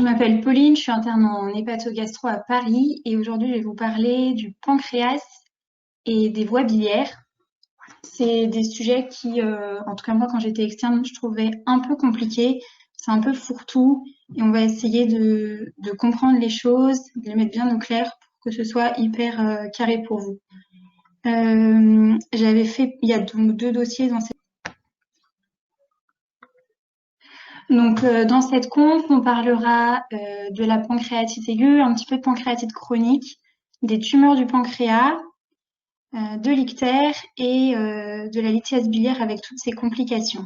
Je m'appelle Pauline, je suis interne en hépatogastro à Paris et aujourd'hui je vais vous parler du pancréas et des voies biliaires. C'est des sujets qui, en tout cas moi quand j'étais externe, je trouvais un peu compliqués, c'est un peu fourre-tout et on va essayer de comprendre les choses, de les mettre bien au clair pour que ce soit hyper carré pour vous. J'avais fait, il y a donc 2 dossiers dans cette. Donc, dans cette conf, on parlera de la pancréatite aiguë, un petit peu de pancréatite chronique, des tumeurs du pancréas, de l'ictère et de la lithiase biliaire avec toutes ses complications.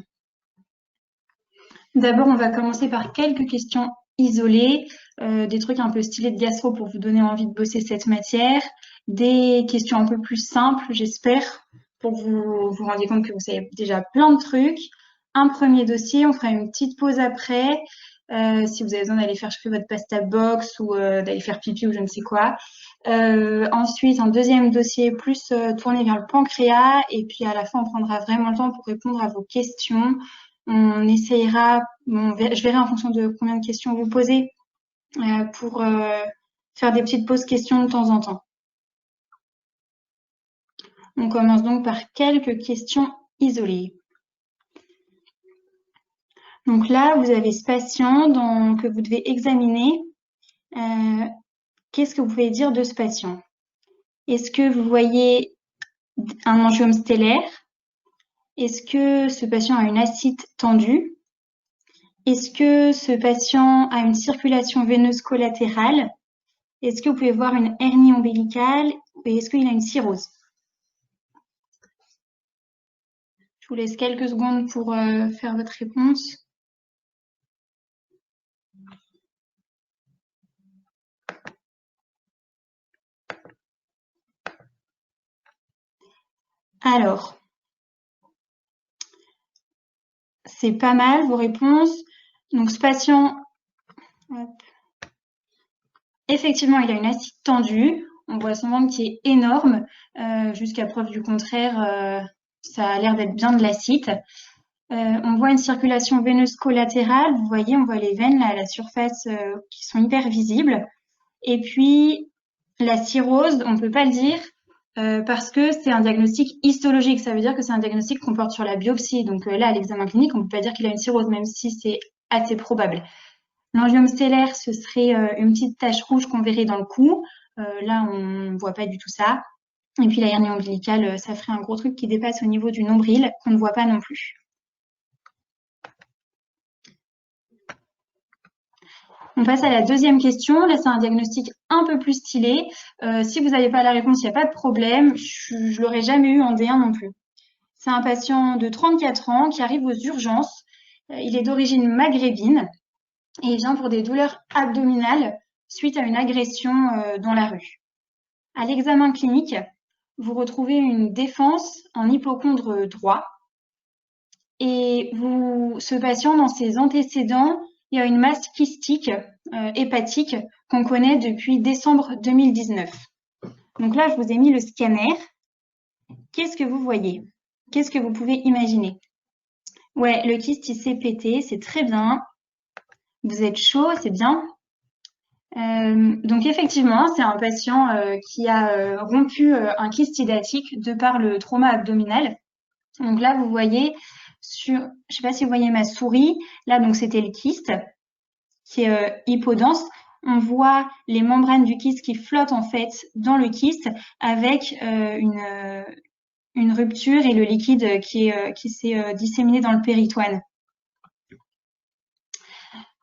D'abord, on va commencer par quelques questions isolées, des trucs un peu stylés de gastro pour vous donner envie de bosser cette matière, des questions un peu plus simples, j'espère, pour vous rendre compte que vous savez déjà plein de trucs. Un premier dossier, on fera une petite pause après, si vous avez besoin d'aller faire chauffer votre pasta box ou d'aller faire pipi ou je ne sais quoi. Ensuite, un deuxième dossier plus tourné vers le pancréas et puis à la fin, on prendra vraiment le temps pour répondre à vos questions. On essayera, je verrai en fonction de combien de questions vous posez pour faire des petites pauses questions de temps en temps. On commence donc par quelques questions isolées. Donc là, vous avez ce patient que vous devez examiner. Qu'est-ce que vous pouvez dire de ce patient? Est-ce que vous voyez un angiome stellaire? Est-ce que ce patient a une ascite tendue? Est-ce que ce patient a une circulation veineuse collatérale? Est-ce que vous pouvez voir une hernie ombilicale? Et est-ce qu'il a une cirrhose? Je vous laisse quelques secondes pour faire votre réponse. Alors, c'est pas mal vos réponses. Donc ce patient, hop, effectivement, il a une ascite tendue. On voit son ventre qui est énorme. Jusqu'à preuve du contraire, ça a l'air d'être bien de l'acide. On voit une circulation veineuse collatérale. Vous voyez, on voit les veines là à la surface qui sont hyper visibles. Et puis, la cirrhose, on ne peut pas le dire parce que c'est un diagnostic histologique. Ça veut dire que c'est un diagnostic qu'on porte sur la biopsie. Donc là, à l'examen clinique, on ne peut pas dire qu'il a une cirrhose, même si c'est assez probable. L'angiome stellaire, ce serait une petite tache rouge qu'on verrait dans le cou. Là, on ne voit pas du tout ça. Et puis la hernie ombilicale, ça ferait un gros truc qui dépasse au niveau du nombril, qu'on ne voit pas non plus. On passe à la deuxième question. Là, c'est un diagnostic un peu plus stylé. Si vous n'avez pas la réponse, il n'y a pas de problème. Je ne l'aurais jamais eu en D1 non plus. C'est un patient de 34 ans qui arrive aux urgences. Il est d'origine maghrébine et il vient pour des douleurs abdominales suite à une agression dans la rue. À l'examen clinique, vous retrouvez une défense en hypochondre droit. Et ce patient, dans ses antécédents, il y a une masse kystique hépatique qu'on connaît depuis décembre 2019. Donc là, je vous ai mis le scanner. Qu'est-ce que vous voyez? Qu'est-ce que vous pouvez imaginer? Ouais, le kyste, il s'est pété, c'est très bien. Vous êtes chaud, c'est bien. Donc effectivement, c'est un patient qui a rompu un kyste hydatique de par le trauma abdominal. Donc là, vous voyez je ne sais pas si vous voyez ma souris. Là, donc c'était le kyste qui est hypodense. On voit les membranes du kyste qui flottent en fait dans le kyste avec une rupture et le liquide qui s'est disséminé dans le péritoine.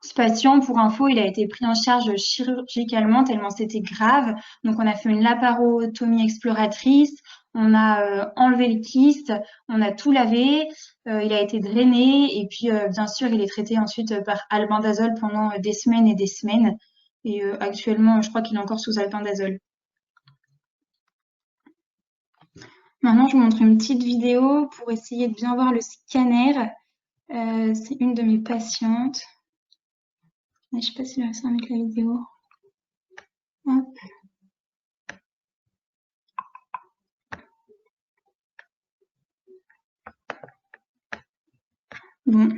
Ce patient, pour info, il a été pris en charge chirurgicalement tellement c'était grave. Donc, on a fait une laparotomie exploratrice, on a enlevé le kyste, on a tout lavé, il a été drainé et puis, bien sûr, il est traité ensuite par albendazole pendant des semaines et des semaines. Et actuellement, je crois qu'il est encore sous albendazole. Maintenant, je vous montre une petite vidéo pour essayer de bien voir le scanner. C'est une de mes patientes. Je ne sais pas si je réussi à mettre la vidéo. Hop. Bon,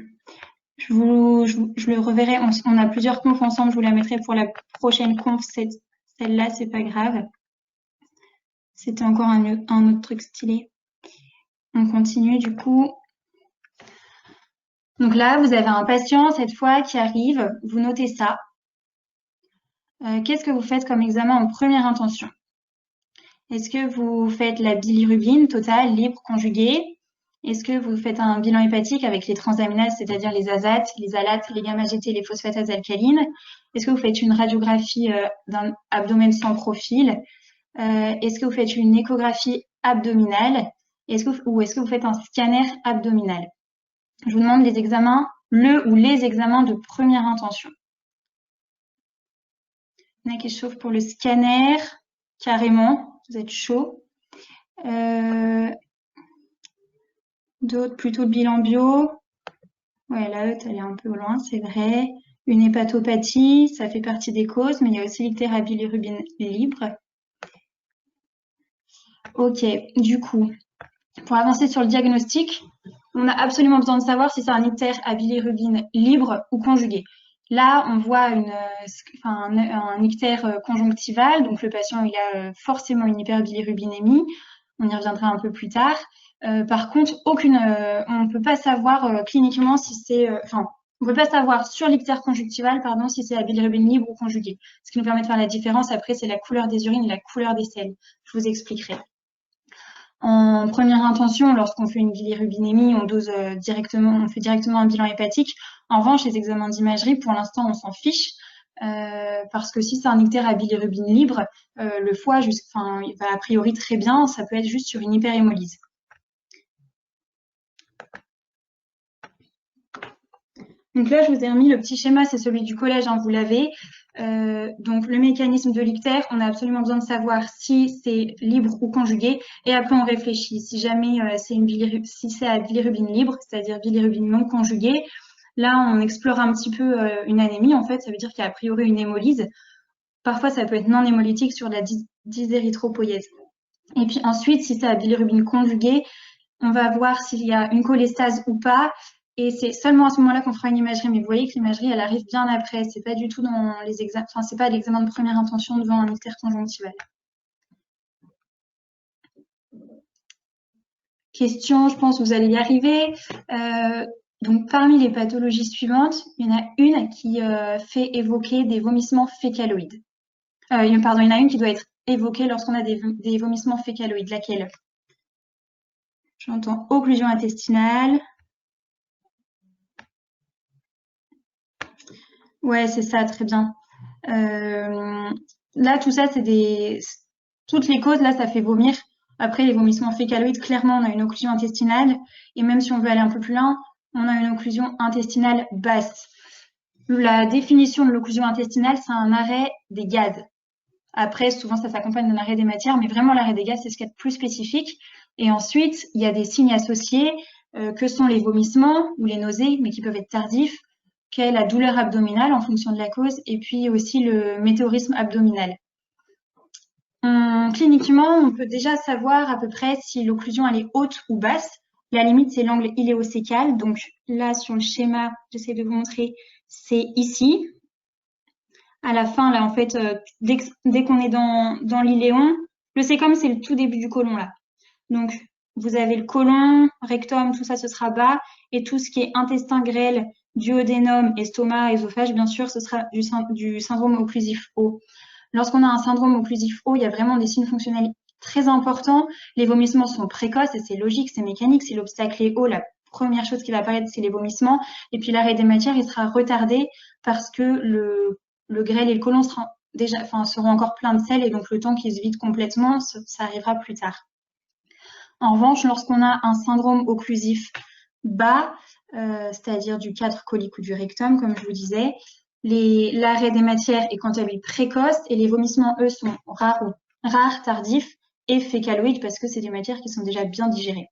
je je le reverrai. On a plusieurs confs ensemble. Je vous la mettrai pour la prochaine conf. Celle-là, c'est pas grave. C'était encore un autre truc stylé. On continue du coup. Donc là, vous avez un patient cette fois qui arrive. Vous notez ça. Qu'est-ce que vous faites comme examen en première intention? Est-ce que vous faites la bilirubine totale, libre, conjuguée? Est-ce que vous faites un bilan hépatique avec les transaminases, c'est-à-dire les azates, les alates, les gamma-GT, les phosphatases alcalines? Est-ce que vous faites une radiographie d'un abdomen sans profil? Est-ce que vous faites une échographie abdominale? Ou est-ce que vous faites un scanner abdominal? Je vous demande les examens, le ou les examens de première intention. Il y en a qui chauffent pour le scanner, carrément, vous êtes chaud. D'autres plutôt le bilan bio. Ouais, la HEUT, elle est un peu loin, c'est vrai. Une hépatopathie, ça fait partie des causes, mais il y a aussi l'ictère à bilirubine libre. Ok, du coup, pour avancer sur le diagnostic, on a absolument besoin de savoir si c'est un ictère à bilirubine libre ou conjugué. Là, on voit un ictère conjonctival, donc le patient il a forcément une hyperbilirubinémie. On y reviendra un peu plus tard. Par contre, on ne peut pas savoir cliniquement si c'est, on ne peut pas savoir sur l'ictère conjonctival, pardon, si c'est à bilirubine libre ou conjuguée. Ce qui nous permet de faire la différence après, c'est la couleur des urines et la couleur des selles. Je vous expliquerai. En première intention, lorsqu'on fait une bilirubinémie, on fait directement un bilan hépatique. En revanche, les examens d'imagerie, pour l'instant, on s'en fiche. Parce que si c'est un ictère à bilirubine libre, le foie, il va a priori très bien, ça peut être juste sur une hyperhémolyse. Donc là, je vous ai remis le petit schéma, c'est celui du collège, hein, vous l'avez. Donc le mécanisme de l'ictère, on a absolument besoin de savoir si c'est libre ou conjugué, et après on réfléchit. Si jamais si c'est à bilirubine libre, c'est-à-dire bilirubine non conjuguée, là on explore un petit peu une anémie. En fait, ça veut dire qu'il y a a priori une hémolyse. Parfois, ça peut être non hémolytique sur la dysérythropoïèse. Et puis ensuite, si c'est à bilirubine conjuguée, on va voir s'il y a une cholestase ou pas. Et c'est seulement à ce moment-là qu'on fera une imagerie. Mais vous voyez que l'imagerie, elle arrive bien après. C'est pas du tout dans les examens, c'est pas l'examen de première intention devant un ictère conjonctival. Question, je pense que vous allez y arriver. Donc, parmi les pathologies suivantes, il y en a une qui fait évoquer des vomissements fécaloïdes. Il y en a une qui doit être évoquée lorsqu'on a des vomissements fécaloïdes. Laquelle? J'entends occlusion intestinale. Ouais, c'est ça, très bien. Là, tout ça, toutes les causes, là, ça fait vomir. Après, les vomissements fécaloïdes, clairement, on a une occlusion intestinale. Et même si on veut aller un peu plus loin, on a une occlusion intestinale basse. La définition de l'occlusion intestinale, c'est un arrêt des gaz. Après, souvent, ça s'accompagne d'un arrêt des matières, mais vraiment, l'arrêt des gaz, c'est ce qu'il y a de plus spécifique. Et ensuite, il y a des signes associés, que sont les vomissements ou les nausées, mais qui peuvent être tardifs, qu'est la douleur abdominale en fonction de la cause, et puis aussi le météorisme abdominal. Cliniquement, on peut déjà savoir à peu près si l'occlusion elle est haute ou basse. La limite, c'est l'angle iléocécal. Donc là, sur le schéma, j'essaie de vous montrer, c'est ici. À la fin, là, en fait, dès qu'on est dans l'iléon, le sécum, c'est le tout début du côlon, là. Donc, vous avez le côlon, rectum, tout ça, ce sera bas. Et tout ce qui est intestin grêle, duodénum, estomac, œsophage, bien sûr, ce sera du syndrome occlusif haut. Lorsqu'on a un syndrome occlusif haut, il y a vraiment des signes fonctionnels très importants. Les vomissements sont précoces et c'est logique, c'est mécanique. Si l'obstacle est haut, la première chose qui va apparaître, c'est les vomissements. Et puis l'arrêt des matières, il sera retardé parce que le grêle et le côlon seront encore pleins de sel et donc le temps qu'ils se vident complètement, ça arrivera plus tard. En revanche, lorsqu'on a un syndrome occlusif bas, c'est-à-dire du 4 colique ou du rectum, comme je vous disais, l'arrêt des matières est quant à lui précoce et les vomissements, eux, sont rares, tardifs et fécaloïdes parce que c'est des matières qui sont déjà bien digérées.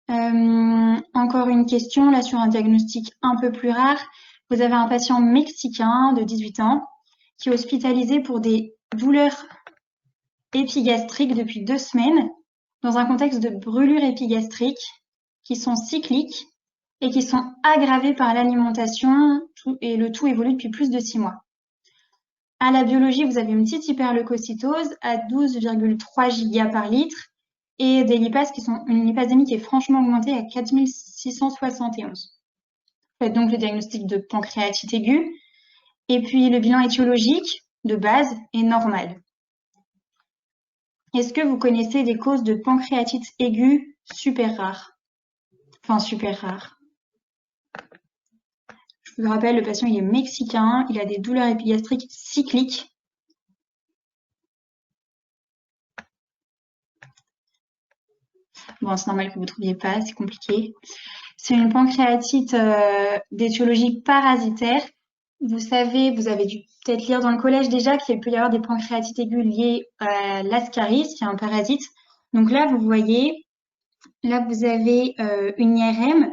Encore une question, là, sur un diagnostic un peu plus rare. Vous avez un patient mexicain de 18 ans qui est hospitalisé pour des douleurs épigastriques depuis 2 semaines dans un contexte de brûlure épigastrique. qui sont cycliques et qui sont aggravés par l'alimentation, et le tout évolue depuis plus de 6 mois. À la biologie, vous avez une petite hyperleucocytose à 12,3 giga par litre et des lipases qui sont une lipasémie qui est franchement augmentée à 4671. Faites donc le diagnostic de pancréatite aiguë. Et puis le bilan étiologique de base est normal. Est-ce que vous connaissez des causes de pancréatite aiguë super rares? Enfin, super rares. Je vous rappelle, le patient il est mexicain, il a des douleurs épigastriques cycliques. Bon, c'est normal que vous ne trouviez pas, c'est compliqué. C'est une pancréatite d'étiologie parasitaire. Vous savez, vous avez dû peut-être lire dans le collège déjà qu'il peut y avoir des pancréatites aiguës liées à l'ascaris, qui est un parasite. Donc là, vous voyez, là vous avez une IRM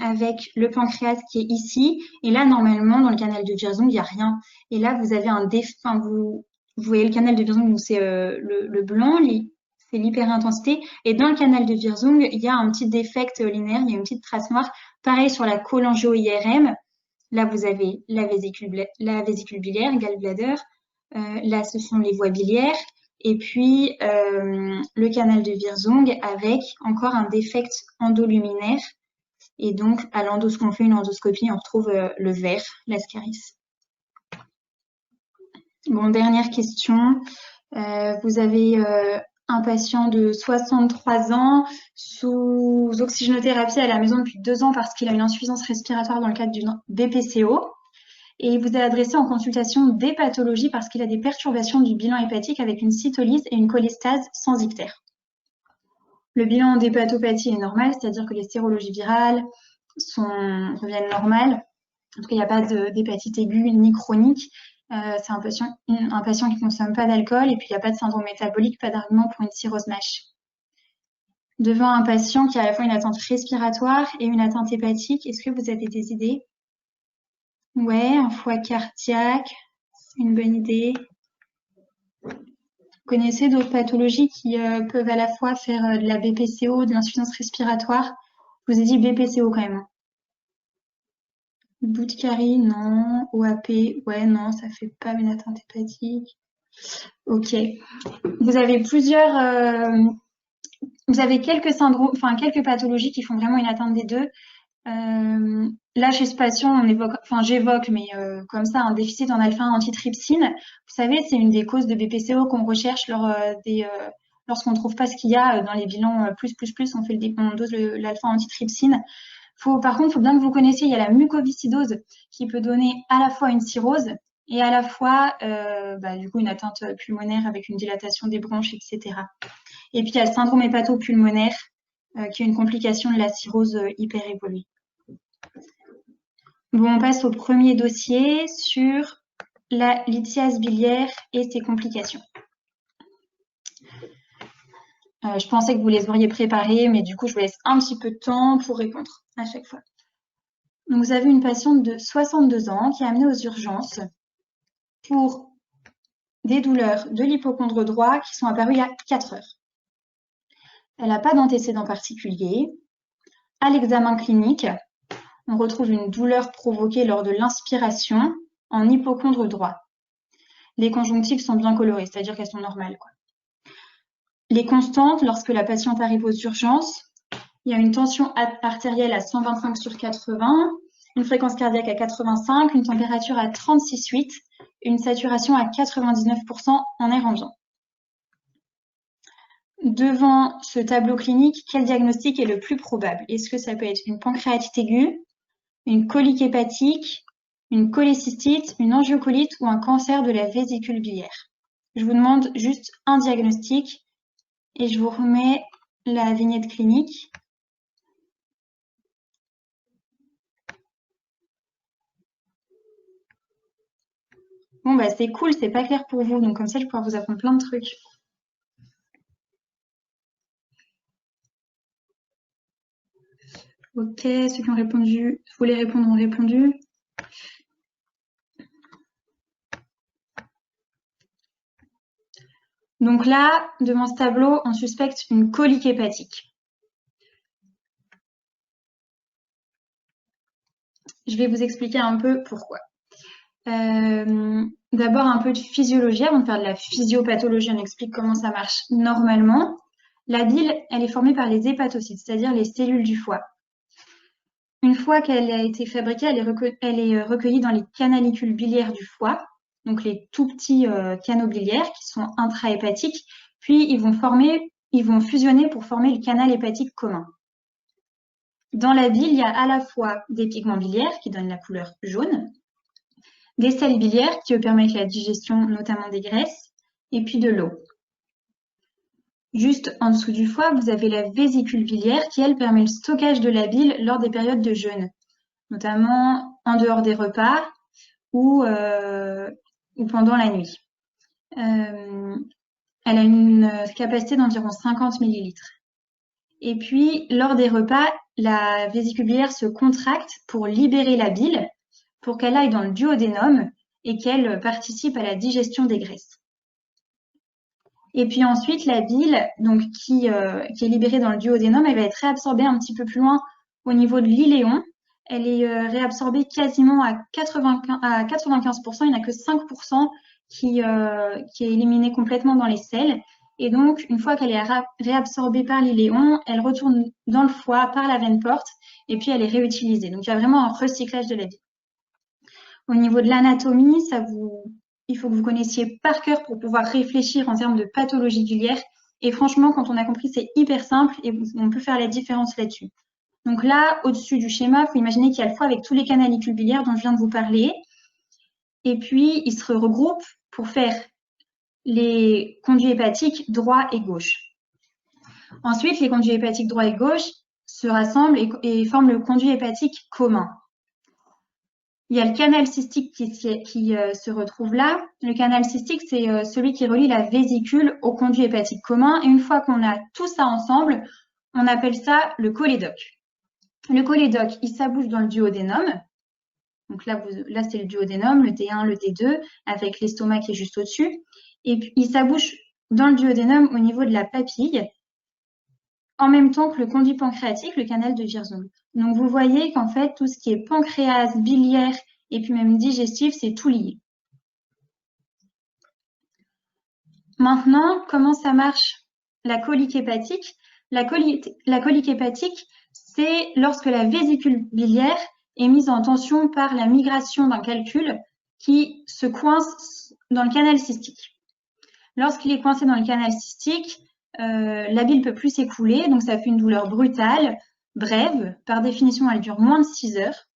avec le pancréas qui est ici. Et là, normalement, dans le canal de Wirsung, il n'y a rien. Et là, vous avez un enfin, vous voyez le canal de Wirsung, c'est le blanc, c'est l'hyperintensité. Et dans le canal de Wirsung, il y a un petit défect linéaire, il y a une petite trace noire. Pareil sur la cholangio-IRM. Là, vous avez la vésicule biliaire, gallbladder. Là, ce sont les voies biliaires. Et puis, le canal de Wirsung avec encore un défect endoluminaire. Et donc, quand on fait une endoscopie, on retrouve le vert, l'ascaris. Bon, dernière question. Vous avez un patient de 63 ans sous oxygénothérapie à la maison depuis 2 ans parce qu'il a une insuffisance respiratoire dans le cadre d'une BPCO. Et il vous est adressé en consultation d'hépatologie parce qu'il a des perturbations du bilan hépatique avec une cytolyse et une cholestase sans ictère. Le bilan d'hépatopathie est normal, c'est-à-dire que les sérologies virales reviennent normales. En tout cas, il n'y a pas d'hépatite aiguë ni chronique. C'est un patient qui ne consomme pas d'alcool et puis il n'y a pas de syndrome métabolique, pas d'argument pour une cirrhose MASH. Devant un patient qui a à la fois une atteinte respiratoire et une atteinte hépatique, est-ce que vous avez des idées? Ouais, un foie cardiaque, c'est une bonne idée. Vous connaissez d'autres pathologies qui peuvent à la fois faire de la BPCO, de l'insuffisance respiratoire? Je vous ai dit BPCO quand même. Bout-de-carie, non. OAP, ouais, non, ça fait pas une atteinte hépatique. Ok. Vous avez vous avez quelques syndromes, enfin quelques pathologies qui font vraiment une atteinte des deux. Là, chez ce patient, j'évoque, mais comme ça, un déficit en alpha-antitrypsine. Vous savez, c'est une des causes de BPCO qu'on recherche lorsqu'on ne trouve pas ce qu'il y a dans les bilans on dose l'alpha-antitrypsine. Par contre, il faut bien que vous connaissiez, il y a la mucoviscidose qui peut donner à la fois une cirrhose et à la fois du coup une atteinte pulmonaire avec une dilatation des bronches, etc. Et puis il y a le syndrome hépatopulmonaire qui est une complication de la cirrhose hyperévoluée. Bon, on passe au premier dossier sur la lithiase biliaire et ses complications. Je pensais que vous les auriez préparés, mais du coup, je vous laisse un petit peu de temps pour répondre à chaque fois. Donc, vous avez une patiente de 62 ans qui est amenée aux urgences pour des douleurs de l'hypocondre droit qui sont apparues il y a 4 heures. Elle n'a pas d'antécédent particulier. À l'examen clinique, on retrouve une douleur provoquée lors de l'inspiration en hypocondre droit. Les conjonctives sont bien colorées, c'est-à-dire qu'elles sont normales, quoi. Les constantes, lorsque la patiente arrive aux urgences, il y a une tension artérielle à 125 sur 80, une fréquence cardiaque à 85, une température à 36,8, une saturation à 99% en air ambiant. Devant ce tableau clinique, quel diagnostic est le plus probable? Est-ce que ça peut être une pancréatite aiguë, une colique hépatique, une cholécystite, une angiocolite ou un cancer de la vésicule biliaire? Je vous demande juste un diagnostic et je vous remets la vignette clinique. Bon, bah c'est cool, c'est pas clair pour vous, donc comme ça, je vais pouvoir vous apprendre plein de trucs. Ok, ceux qui ont répondu, je voulais répondre, ont répondu. Donc là, devant ce tableau, on suspecte une colique hépatique. Je vais vous expliquer un peu pourquoi. D'abord un peu de physiologie, avant de faire de la physiopathologie, on explique comment ça marche normalement. La bile, elle est formée par les hépatocytes, c'est-à-dire les cellules du foie. Une fois qu'elle a été fabriquée, elle est recueillie dans les canalicules biliaires du foie, donc les tout petits canaux biliaires qui sont intrahépatiques, puis ils vont fusionner pour former le canal hépatique commun. Dans la bile, il y a à la fois des pigments biliaires qui donnent la couleur jaune, des sels biliaires qui permettent la digestion notamment des graisses, et puis de l'eau. Juste en dessous du foie, vous avez la vésicule biliaire qui, elle, permet le stockage de la bile lors des périodes de jeûne, notamment en dehors des repas ou pendant la nuit. Elle a une capacité d'environ 50 millilitres. Et puis, lors des repas, la vésicule biliaire se contracte pour libérer la bile, pour qu'elle aille dans le duodénum et qu'elle participe à la digestion des graisses. Et puis ensuite, la bile, donc, qui est libérée dans le duodénum, elle va être réabsorbée un petit peu plus loin au niveau de l'iléon. Elle est réabsorbée quasiment à 95%, il n'y en a que 5% qui est éliminée complètement dans les selles. Et donc, une fois qu'elle est réabsorbée par l'iléon, elle retourne dans le foie par la veine porte et puis elle est réutilisée. Donc, il y a vraiment un recyclage de la bile. Au niveau de l'anatomie, il faut que vous connaissiez par cœur pour pouvoir réfléchir en termes de pathologie biliaire. Et franchement, quand on a compris, c'est hyper simple et on peut faire la différence là-dessus. Donc là, au-dessus du schéma, il faut imaginer qu'il y a le foie avec tous les canalicules biliaires dont je viens de vous parler. Et puis, ils se regroupent pour faire les conduits hépatiques droit et gauche. Ensuite, les conduits hépatiques droit et gauche se rassemblent et forment le conduit hépatique commun. Il y a le canal cystique qui se retrouve là. Le canal cystique, c'est celui qui relie la vésicule au conduit hépatique commun. Et une fois qu'on a tout ça ensemble, on appelle ça le cholédoque. Le cholédoque, il s'abouche dans le duodénum. Donc là c'est le duodénum, le D1, le D2, avec l'estomac qui est juste au-dessus. Et puis, il s'abouche dans le duodénum au niveau de la papille, en même temps que le conduit pancréatique, le canal de Wirsung. Donc vous voyez qu'en fait, tout ce qui est pancréas, biliaire et puis même digestif, c'est tout lié. Maintenant, comment ça marche la colique hépatique? La colique hépatique, c'est lorsque la vésicule biliaire est mise en tension par la migration d'un calcul qui se coince dans le canal cystique. Lorsqu'il est coincé dans le canal cystique, la bile ne peut plus s'écouler, donc ça fait une douleur brutale, brève. Par définition, elle dure moins de 6 heures.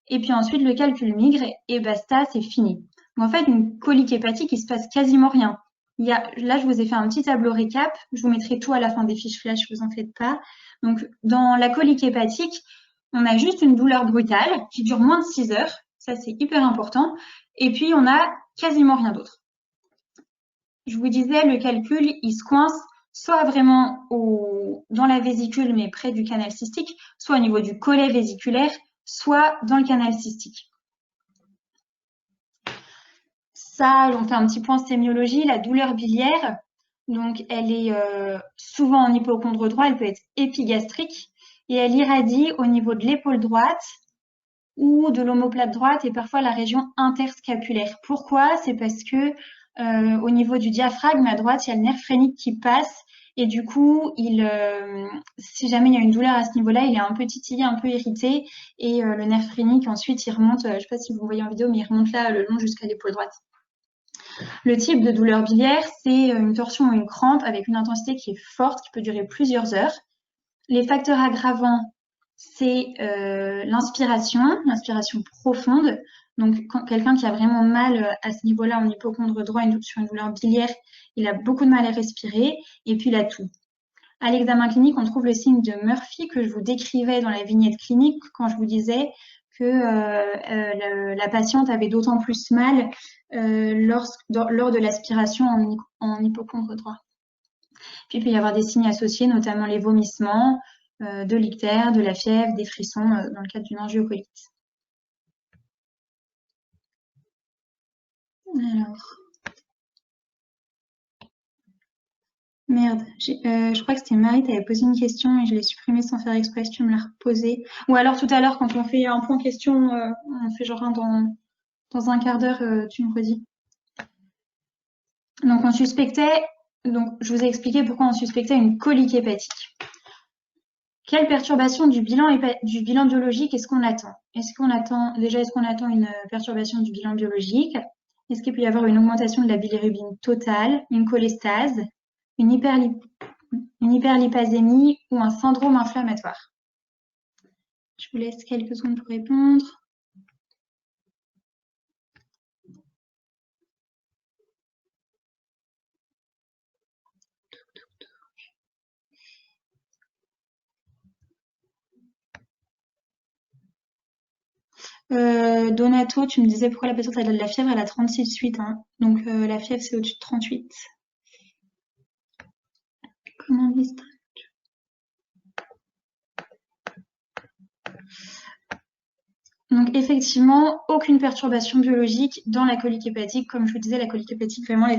Et puis ensuite, le calcul migre et basta, c'est fini. Donc en fait, une colique hépatique, il se passe quasiment rien. Là, je vous ai fait un petit tableau récap. Je vous mettrai tout à la fin des fiches flash, vous en faites pas. Donc, dans la colique hépatique, on a juste une douleur brutale qui dure moins de 6 heures. Ça, c'est hyper important. Et puis, on a quasiment rien d'autre. Je vous disais, le calcul, il se coince soit vraiment dans la vésicule, mais près du canal cystique, soit au niveau du collet vésiculaire, soit dans le canal cystique. Ça, on fait un petit point sémiologie, la douleur biliaire. Donc, elle est souvent en hypocondre droit, elle peut être épigastrique et elle irradie au niveau de l'épaule droite ou de l'omoplate droite et parfois la région interscapulaire. Pourquoi? C'est parce que au niveau du diaphragme à droite, il y a le nerf phrénique qui passe et du coup, si jamais il y a une douleur à ce niveau-là, il est un peu titillé, un peu irrité et le nerf phrénique ensuite il remonte, je ne sais pas si vous voyez en vidéo, mais il remonte là le long jusqu'à l'épaule droite. Le type de douleur biliaire, c'est une torsion ou une crampe avec une intensité qui est forte, qui peut durer plusieurs heures. Les facteurs aggravants, c'est l'inspiration profonde. Donc, quelqu'un qui a vraiment mal à ce niveau-là en hypocondre droit sur une douleur biliaire, il a beaucoup de mal à respirer. Et puis, la toux. À l'examen clinique, on trouve le signe de Murphy que je vous décrivais dans la vignette clinique quand je vous disais que la patiente avait d'autant plus mal lors de l'aspiration en hypocondre droit. Puis il peut y avoir des signes associés, notamment les vomissements, de l'ictère, de la fièvre, des frissons dans le cadre d'une angiocolite. Alors, Merde, je crois que c'était Marie, tu avais posé une question et je l'ai supprimée sans faire exprès, si tu me l'as reposée. Ou alors tout à l'heure, quand on fait un point question, on fait genre un dans un quart d'heure, tu me redis. Donc on suspectait, donc je vous ai expliqué pourquoi on suspectait une colique hépatique. Quelle perturbation du bilan biologique est-ce qu'on attend? Est-ce qu'on attend une perturbation du bilan biologique? Est-ce qu'il peut y avoir une augmentation de la bilirubine totale, une cholestase, une hyperlipasémie ou un syndrome inflammatoire? Je vous laisse quelques secondes pour répondre. Donato, tu me disais pourquoi la patiente a de la fièvre, elle a 36,8, hein. Donc la fièvre c'est au-dessus de 38. Comment on dit ça? Donc effectivement, aucune perturbation biologique dans la colique hépatique. Comme je vous disais, la colique hépatique, vraiment la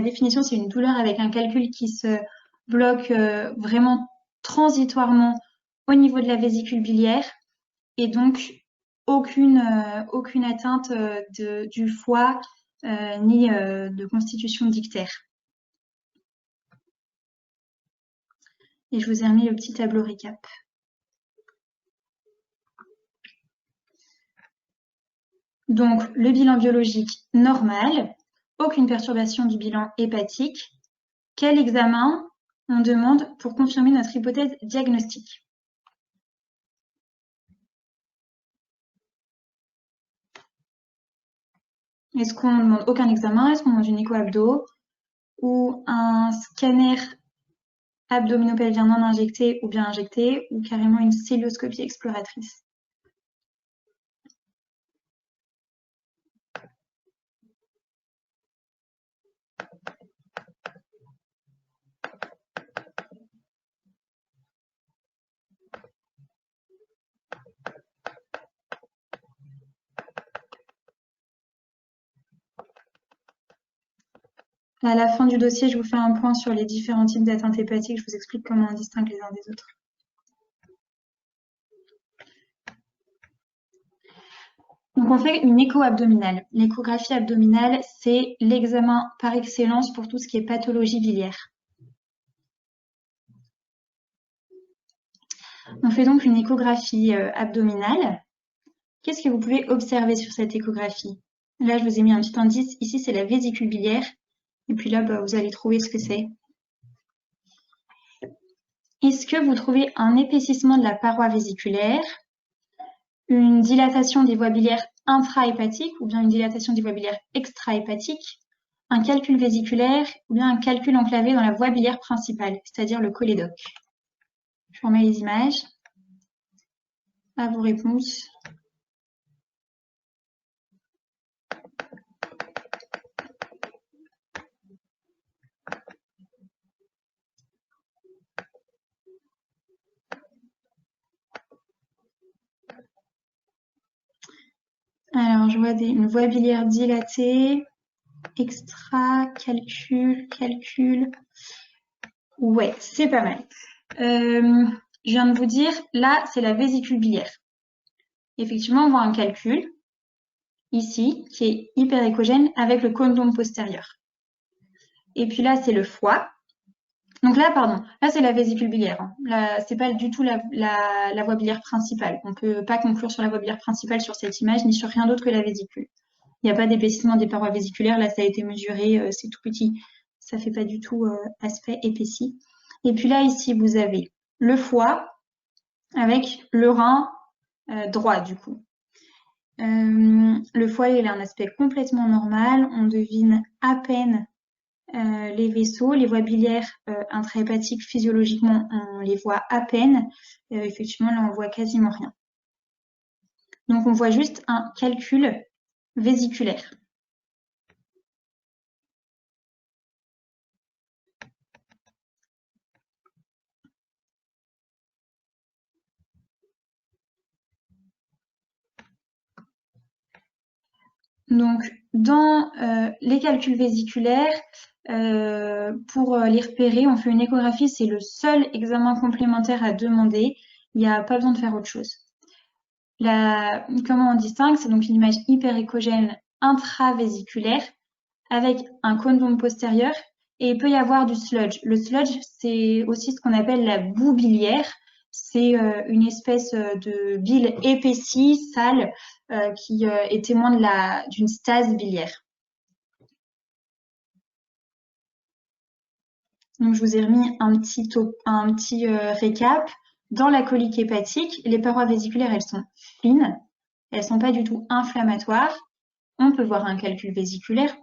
définition c'est une douleur avec un calcul qui se bloque vraiment transitoirement au niveau de la vésicule biliaire et donc aucune atteinte du foie ni de constitution d'ictère. Et je vous ai remis le petit tableau récap. Donc, le bilan biologique normal, aucune perturbation du bilan hépatique. Quel examen on demande pour confirmer notre hypothèse diagnostique? Est-ce qu'on ne demande aucun examen? Est-ce qu'on demande une écho-abdo ou un scanner abdominopelvien non injecté ou bien injecté ou carrément une célioscopie exploratrice? À la fin du dossier, je vous fais un point sur les différents types d'atteintes hépatiques. Je vous explique comment on distingue les uns des autres. Donc, on fait une écho abdominale. L'échographie abdominale, c'est l'examen par excellence pour tout ce qui est pathologie biliaire. On fait donc une échographie abdominale. Qu'est-ce que vous pouvez observer sur cette échographie? Là, je vous ai mis un petit indice. Ici, c'est la vésicule biliaire. Et puis là, vous allez trouver ce que c'est. Est-ce que vous trouvez un épaississement de la paroi vésiculaire, une dilatation des voies biliaires intra-hépatiques ou bien une dilatation des voies biliaires extra-hépatiques, un calcul vésiculaire ou bien un calcul enclavé dans la voie biliaire principale, c'est-à-dire le cholédoque? Je vous remets les images. À vos réponses. Alors, je vois une voie biliaire dilatée, extra, calcul. Ouais, c'est pas mal. Je viens de vous dire, là, c'est la vésicule biliaire. Effectivement, on voit un calcul, ici, qui est hyper échogène avec le condom postérieur. Et puis là, c'est le foie. Donc là, pardon, là, c'est la vésicule biliaire. Hein. Là, c'est pas du tout la voie biliaire principale. On peut pas conclure sur la voie biliaire principale sur cette image, ni sur rien d'autre que la vésicule. Il n'y a pas d'épaississement des parois vésiculaires. Là, ça a été mesuré, c'est tout petit. Ça fait pas du tout aspect épaissi. Et puis là, ici, vous avez le foie avec le rein droit, du coup. Le foie, il a un aspect complètement normal. On devine à peine les vaisseaux. Les voies biliaires intrahépatiques, physiologiquement, on les voit à peine. Effectivement, là, on voit quasiment rien. Donc, on voit juste un calcul vésiculaire. Donc, dans les calculs vésiculaires, pour les repérer, on fait une échographie, c'est le seul examen complémentaire à demander. Il n'y a pas besoin de faire autre chose. Comment on distingue? C'est donc une image hyperéchogène intravésiculaire avec un condom postérieur et il peut y avoir du sludge. Le sludge, c'est aussi ce qu'on appelle la boue biliaire. C'est une espèce de bile épaissie, sale, qui est témoin d'une stase biliaire. Donc, je vous ai remis un petit récap. Dans la colique hépatique, les parois vésiculaires, elles sont fines. Elles ne sont pas du tout inflammatoires. On peut voir un calcul vésiculaire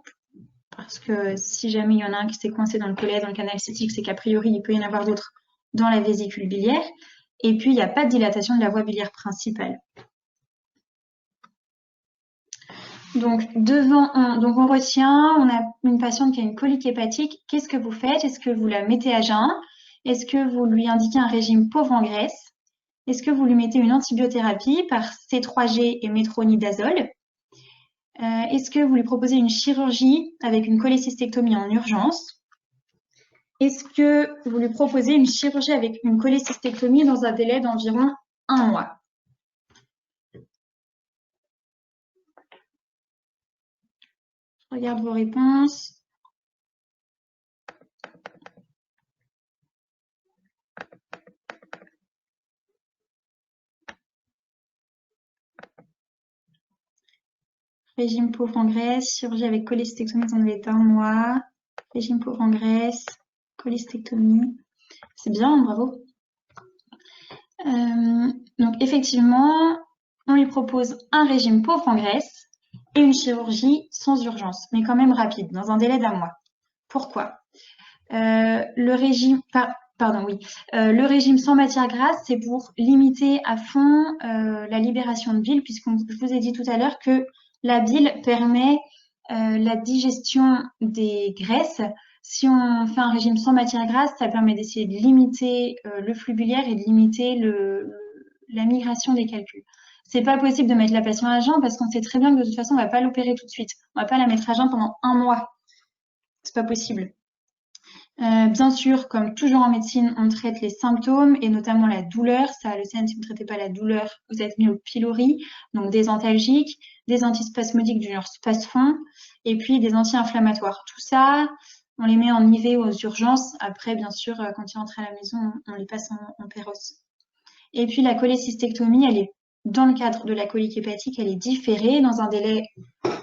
parce que si jamais il y en a un qui s'est coincé dans le collet, dans le canal cytique, c'est qu'a priori, il peut y en avoir d'autres dans la vésicule biliaire. Et puis, il n'y a pas de dilatation de la voie biliaire principale. Donc, on retient, on a une patiente qui a une colique hépatique. Qu'est-ce que vous faites? Est-ce que vous la mettez à jeun? Est-ce que vous lui indiquez un régime pauvre en graisse? Est-ce que vous lui mettez une antibiothérapie par C3G et métronidazole? Est-ce que vous lui proposez une chirurgie avec une cholécystectomie en urgence? Est-ce que vous lui proposez une chirurgie avec une cholécystectomie dans un délai d'environ 1 mois? Je regarde vos réponses. Régime pauvre en graisse, chirurgie avec cholécystectomie dans un délai d'1 mois. Régime pauvre en graisse, cholécystectomie. C'est bien, bravo. Donc effectivement, on lui propose un régime pauvre en graisse et une chirurgie sans urgence, mais quand même rapide, dans un délai d'1 mois. Pourquoi? Le régime sans matière grasse, c'est pour limiter à fond la libération de bile, puisque je vous ai dit tout à l'heure que la bile permet la digestion des graisses. Si on fait un régime sans matière grasse, ça permet d'essayer de limiter le flux biliaire et de limiter la migration des calculs. C'est pas possible de mettre la patiente à jeun parce qu'on sait très bien que de toute façon, on va pas l'opérer tout de suite. On va pas la mettre à jeun pendant 1 mois. C'est pas possible. Bien sûr, comme toujours en médecine, on traite les symptômes et notamment la douleur. Ça, le CN, si vous ne traitez pas la douleur, vous êtes mis au pylori, donc des antalgiques, des antispasmodiques du genre Spasfon, et puis des anti-inflammatoires. Tout ça, on les met en IV aux urgences. Après, bien sûr, quand ils rentrent à la maison, on les passe en péros. Et puis la cholécystectomie, elle est dans le cadre de la colique hépatique, elle est différée dans un délai,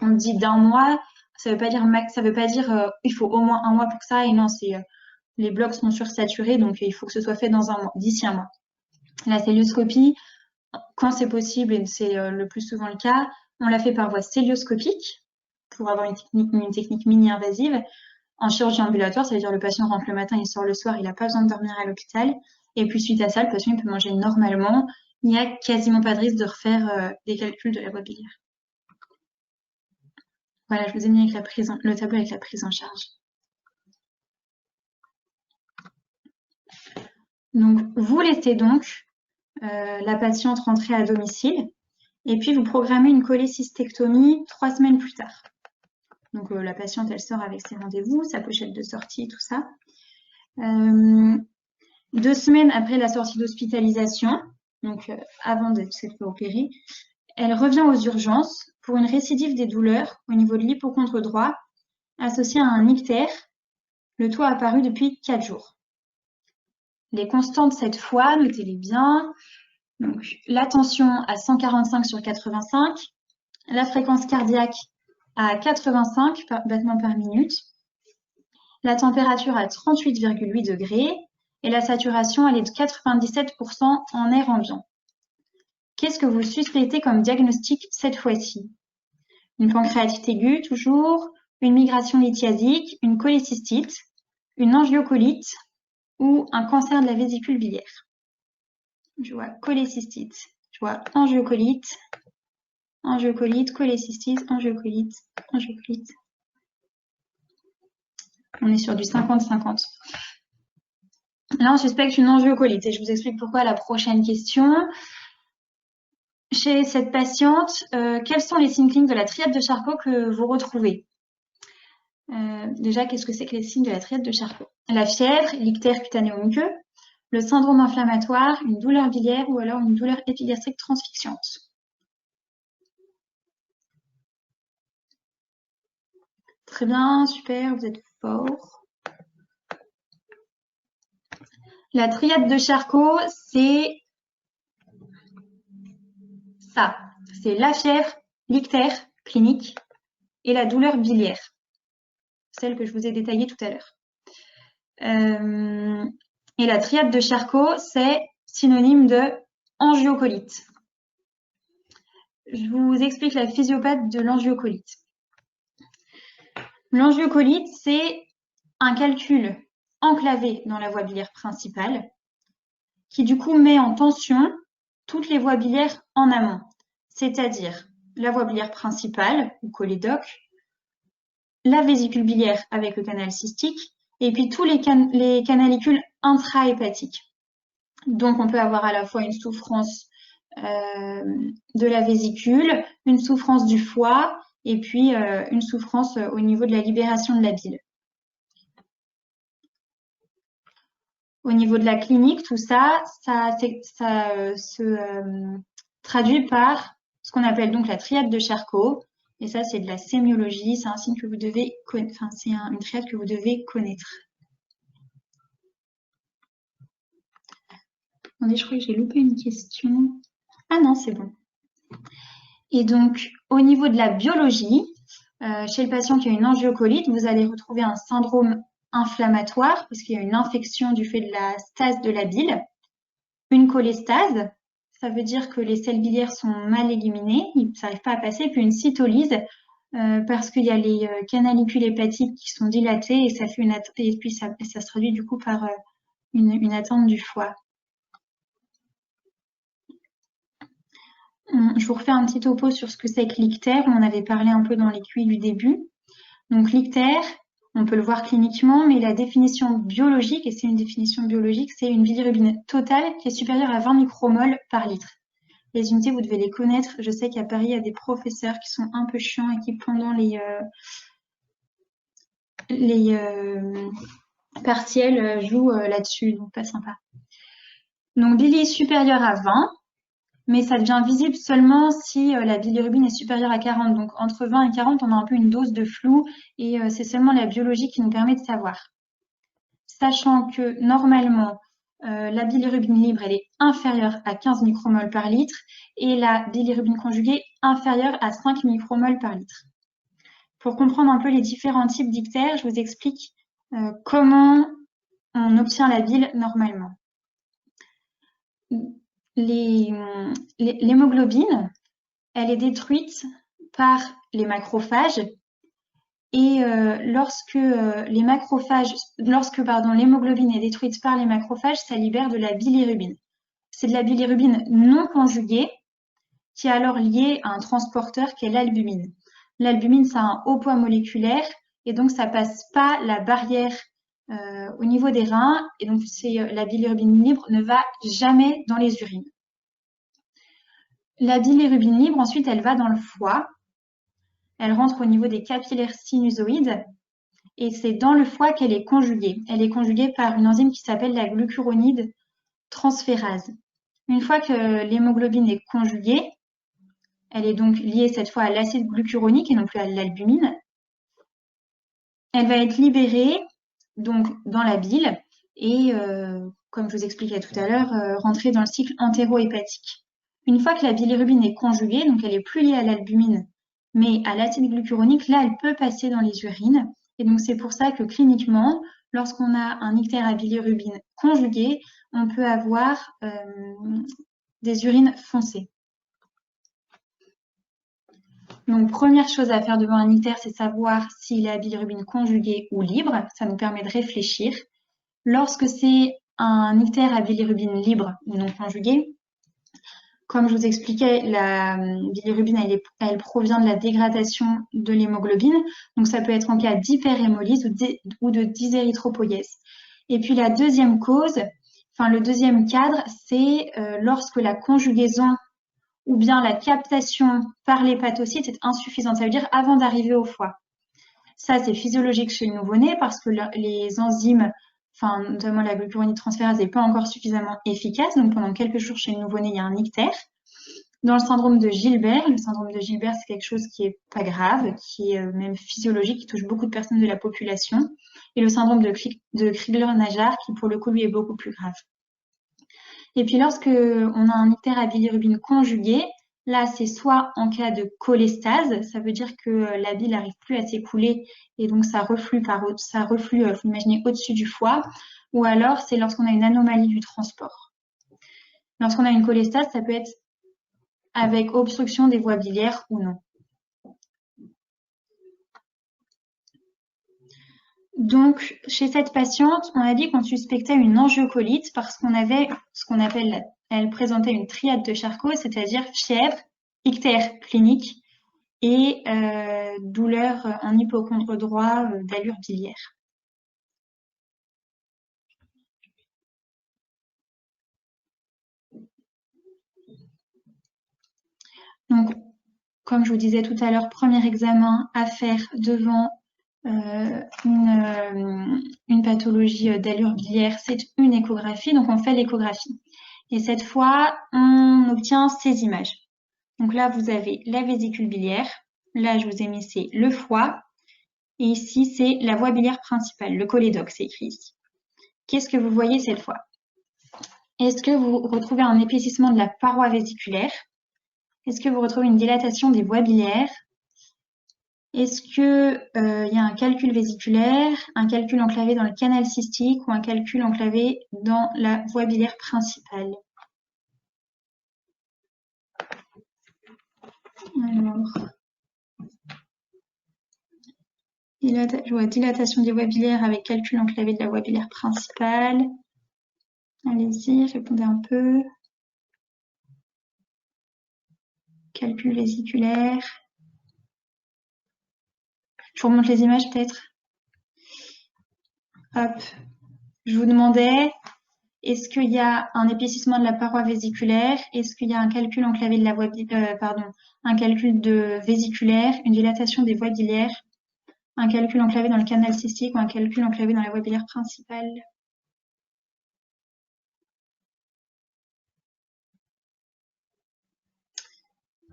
on dit d'1 mois. Ça veut pas dire il faut au moins 1 mois pour ça. Et non, les blocs sont sursaturés, donc il faut que ce soit fait d'ici 1 mois. La célioscopie, quand c'est possible, et c'est le plus souvent le cas, on la fait par voie célioscopique pour avoir une technique mini-invasive. En chirurgie ambulatoire, ça veut dire le patient rentre le matin, il sort le soir, il n'a pas besoin de dormir à l'hôpital. Et puis suite à ça, le patient il peut manger normalement. Il n'y a quasiment pas de risque de refaire des calculs de la voie biliaire. Voilà, je vous ai mis avec le tableau avec la prise en charge. Donc, vous laissez donc la patiente rentrer à domicile et puis vous programmez une cholécystectomie 3 semaines plus tard. Donc, la patiente, elle sort avec ses rendez-vous, sa pochette de sortie, tout ça. 2 semaines après la sortie d'hospitalisation, donc avant de s'être opérée, elle revient aux urgences pour une récidive des douleurs au niveau de l'hypocondre droit associée à un ictère, le tout apparu depuis 4 jours. Les constantes cette fois, notez-les bien. Donc, la tension à 145/85, la fréquence cardiaque à 85 battements par minute, la température à 38,8 degrés et la saturation elle est de 97% en air ambiant. Qu'est-ce que vous suspectez comme diagnostic cette fois-ci? Une pancréatite aiguë toujours, une migration lithiasique, une cholécystite, une angiocolite ou un cancer de la vésicule biliaire. Je vois cholécystite, je vois angiocolite, cholécystite, angiocolite. On est sur du 50-50. Là, on suspecte une angiocolite et je vous explique pourquoi à la prochaine question. Chez cette patiente, quels sont les signes cliniques de la triade de Charcot que vous retrouvez? Déjà, qu'est-ce que c'est que les signes de la triade de Charcot? La fièvre, l'ictère cutanéo-muqueux, le syndrome inflammatoire, une douleur biliaire ou alors une douleur épigastrique transfixiante. Très bien, super, vous êtes fort. La triade de Charcot, c'est ça. C'est la fièvre, l'ictère clinique et la douleur biliaire, celle que je vous ai détaillée tout à l'heure. Et la triade de Charcot, c'est synonyme de angiocolite. Je vous explique la physiopathie de l'angiocolite. L'angiocolite, c'est un calcul enclavé dans la voie biliaire principale qui du coup met en tension toutes les voies biliaires en amont, c'est-à-dire la voie biliaire principale ou cholédoque, la vésicule biliaire avec le canal cystique et puis tous les canalicules intrahépatiques. Donc on peut avoir à la fois une souffrance de la vésicule, une souffrance du foie et puis une souffrance au niveau de la libération de la bile. Au niveau de la clinique, tout ça, se traduit par ce qu'on appelle donc la triade de Charcot. Et ça, c'est de la sémiologie, c'est un signe que vous devez connaître, enfin, c'est une triade que vous devez connaître. Attendez, je crois que j'ai loupé une question. Ah non, c'est bon. Et donc, au niveau de la biologie, chez le patient qui a une angiocolite, vous allez retrouver un syndrome inflammatoire, parce qu'il y a une infection du fait de la stase de la bile, une cholestase, ça veut dire que les sels biliaires sont mal éliminés, ils n'arrivent pas à passer, puis une cytolyse, parce qu'il y a les canalicules hépatiques qui sont dilatés et ça fait et puis ça se traduit du coup par une atteinte du foie. Je vous refais un petit topo sur ce que c'est que l'ictère. On en avait parlé un peu dans les QI du début. Donc l'ictère, on peut le voir cliniquement, mais la définition biologique, et c'est une définition biologique, c'est une bilirubine totale qui est supérieure à 20 micromoles par litre. Les unités, vous devez les connaître. Je sais qu'à Paris, il y a des professeurs qui sont un peu chiants et qui, pendant les partiels, jouent là-dessus, donc pas sympa. Donc bili supérieure à 20, mais ça devient visible seulement si la bilirubine est supérieure à 40. Donc entre 20 et 40, on a un peu une dose de flou et c'est seulement la biologie qui nous permet de savoir. Sachant que normalement, la bilirubine libre, elle est inférieure à 15 micromoles par litre et la bilirubine conjuguée inférieure à 5 micromoles par litre. Pour comprendre un peu les différents types d'ictères, je vous explique comment on obtient la bile normalement. L'hémoglobine, elle est détruite par les macrophages et lorsque l'hémoglobine est détruite par les macrophages, ça libère de la bilirubine. C'est de la bilirubine non conjuguée qui est alors liée à un transporteur qui est l'albumine. L'albumine, ça a un haut poids moléculaire et donc ça passe pas la barrière au niveau des reins et donc la bilirubine libre ne va jamais dans les urines. La bilirubine libre, ensuite, elle va dans le foie. Elle rentre au niveau des capillaires sinusoïdes et c'est dans le foie qu'elle est conjuguée. Elle est conjuguée par une enzyme qui s'appelle la glucuronide transférase. Une fois que l'hémoglobine est conjuguée, elle est donc liée cette fois à l'acide glucuronique et non plus à l'albumine. Elle va être libérée donc dans la bile et, comme je vous expliquais tout à l'heure, rentrer dans le cycle entérohépatique. Une fois que la bilirubine est conjuguée, donc elle est plus liée à l'albumine, mais à l'acide glucuronique, là, elle peut passer dans les urines. Et donc, c'est pour ça que cliniquement, lorsqu'on a un ictère à bilirubine conjugué, on peut avoir des urines foncées. Donc, première chose à faire devant un ictère, c'est savoir s'il est à bilirubine conjuguée ou libre. Ça nous permet de réfléchir. Lorsque c'est un ictère à bilirubine libre ou non conjuguée, comme je vous expliquais, la bilirubine, elle provient de la dégradation de l'hémoglobine. Donc, ça peut être en cas d'hyperhémolyse ou de dysérythropoïèse. Et puis, la deuxième cause, enfin, le deuxième cadre, c'est lorsque la conjugaison ou bien la captation par l'hépatocyte est insuffisante. Ça veut dire avant d'arriver au foie. Ça, c'est physiologique chez le nouveau-né parce que les enzymes, enfin, notamment la glucuronide-transférase, n'est pas encore suffisamment efficace. Donc, pendant quelques jours chez le nouveau-né, il y a un ictère. Dans le syndrome de Gilbert, c'est quelque chose qui est pas grave, qui est même physiologique, qui touche beaucoup de personnes de la population. Et le syndrome de Crigler-Najjar, qui pour le coup, lui, est beaucoup plus grave. Et puis, lorsque on a un ictère à bilirubine conjugué, là, c'est soit en cas de cholestase, ça veut dire que la bile n'arrive plus à s'écouler et donc ça reflue, faut imaginer, au-dessus du foie, ou alors c'est lorsqu'on a une anomalie du transport. Lorsqu'on a une cholestase, ça peut être avec obstruction des voies biliaires ou non. Donc, chez cette patiente, on a dit qu'on suspectait une angiocolite parce qu'on avait ce qu'on appelle, elle présentait une triade de Charcot, c'est-à-dire fièvre, ictère clinique et douleur en hypocondre droit d'allure biliaire. Donc, comme je vous disais tout à l'heure, premier examen à faire devant une pathologie d'allure biliaire, c'est une échographie. Donc, on fait l'échographie. Et cette fois, on obtient ces images. Donc là, vous avez la vésicule biliaire. Là, je vous ai mis, c'est le foie. Et ici, c'est la voie biliaire principale, le cholédoque, c'est écrit ici. Qu'est-ce que vous voyez cette fois? Est-ce que vous retrouvez un épaississement de la paroi vésiculaire? Est-ce que vous retrouvez une dilatation des voies biliaires? Est-ce qu'il y a un calcul vésiculaire, un calcul enclavé dans le canal cystique ou un calcul enclavé dans la voie biliaire principale? Alors, je vois dilatation des voies biliaires avec calcul enclavé de la voie biliaire principale. Allez-y, répondez un peu. Calcul vésiculaire. Je vous remonte les images peut-être. Hop. Je vous demandais, est-ce qu'il y a un épaississement de la paroi vésiculaire? Est-ce qu'il y a un calcul enclavé de la voie un calcul de vésiculaire, une dilatation des voies biliaires, un calcul enclavé dans le canal cystique ou un calcul enclavé dans la voie biliaire principale?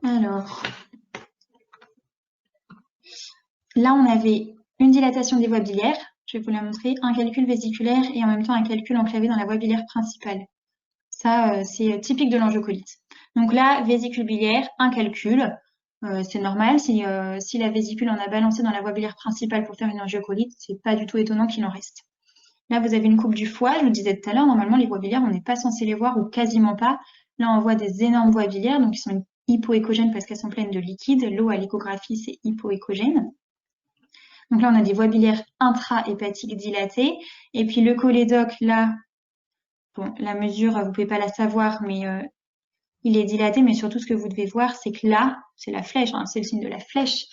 Alors, là, on avait une dilatation des voies biliaires, je vais vous la montrer, un calcul vésiculaire et en même temps un calcul enclavé dans la voie biliaire principale. Ça, c'est typique de l'angiocolite. Donc là, vésicule biliaire, un calcul, c'est normal. Si la vésicule en a balancé dans la voie biliaire principale pour faire une angiocolite, c'est pas du tout étonnant qu'il en reste. Là, vous avez une coupe du foie, je vous disais tout à l'heure, normalement, les voies biliaires, on n'est pas censé les voir ou quasiment pas. Là, on voit des énormes voies biliaires, donc qui sont hypoéchogènes parce qu'elles sont pleines de liquide. L'eau à l'échographie, c'est hypoéchogène. Donc là, on a des voies biliaires intra-hépatiques dilatées. Et puis le cholédoque, là, bon, la mesure, vous pouvez pas la savoir, mais il est dilaté. Mais surtout, ce que vous devez voir, c'est que là, c'est la flèche, hein, c'est le signe de la flèche.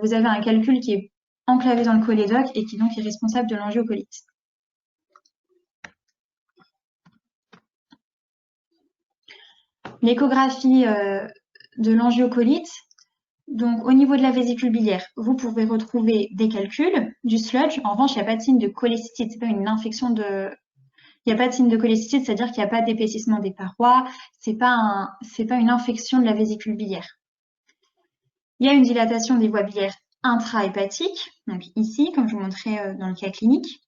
Vous avez un calcul qui est enclavé dans le cholédoque et qui donc est responsable de l'angiocolite. L'échographie de l'angiocolite, donc au niveau de la vésicule biliaire, vous pouvez retrouver des calculs, du sludge. En revanche, il n'y a pas de signe de cholécystite, c'est pas une infection de... Il n'y a pas de signe de cholécystite, c'est-à-dire qu'il n'y a pas d'épaississement des parois, c'est pas une infection de la vésicule biliaire. Il y a une dilatation des voies biliaires intra-hépatiques, donc ici, comme je vous montrais dans le cas clinique,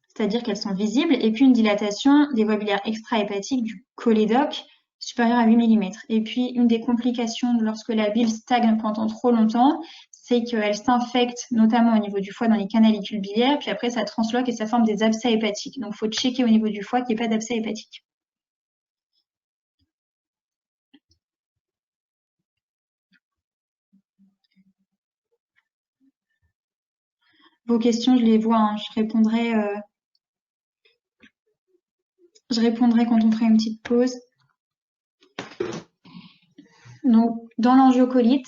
c'est-à-dire qu'elles sont visibles, et puis une dilatation des voies biliaires extra-hépatiques du cholédoque supérieure à 8 mm. Et puis, une des complications lorsque la bile stagne pendant trop longtemps, c'est qu'elle s'infecte, notamment au niveau du foie dans les canalicules biliaires, puis après ça transloque et ça forme des abcès hépatiques. Donc, il faut checker au niveau du foie qu'il n'y ait pas d'abcès hépatique. Vos questions, je les vois, hein. Je répondrai quand on fera une petite pause. Donc, dans l'angiocolite,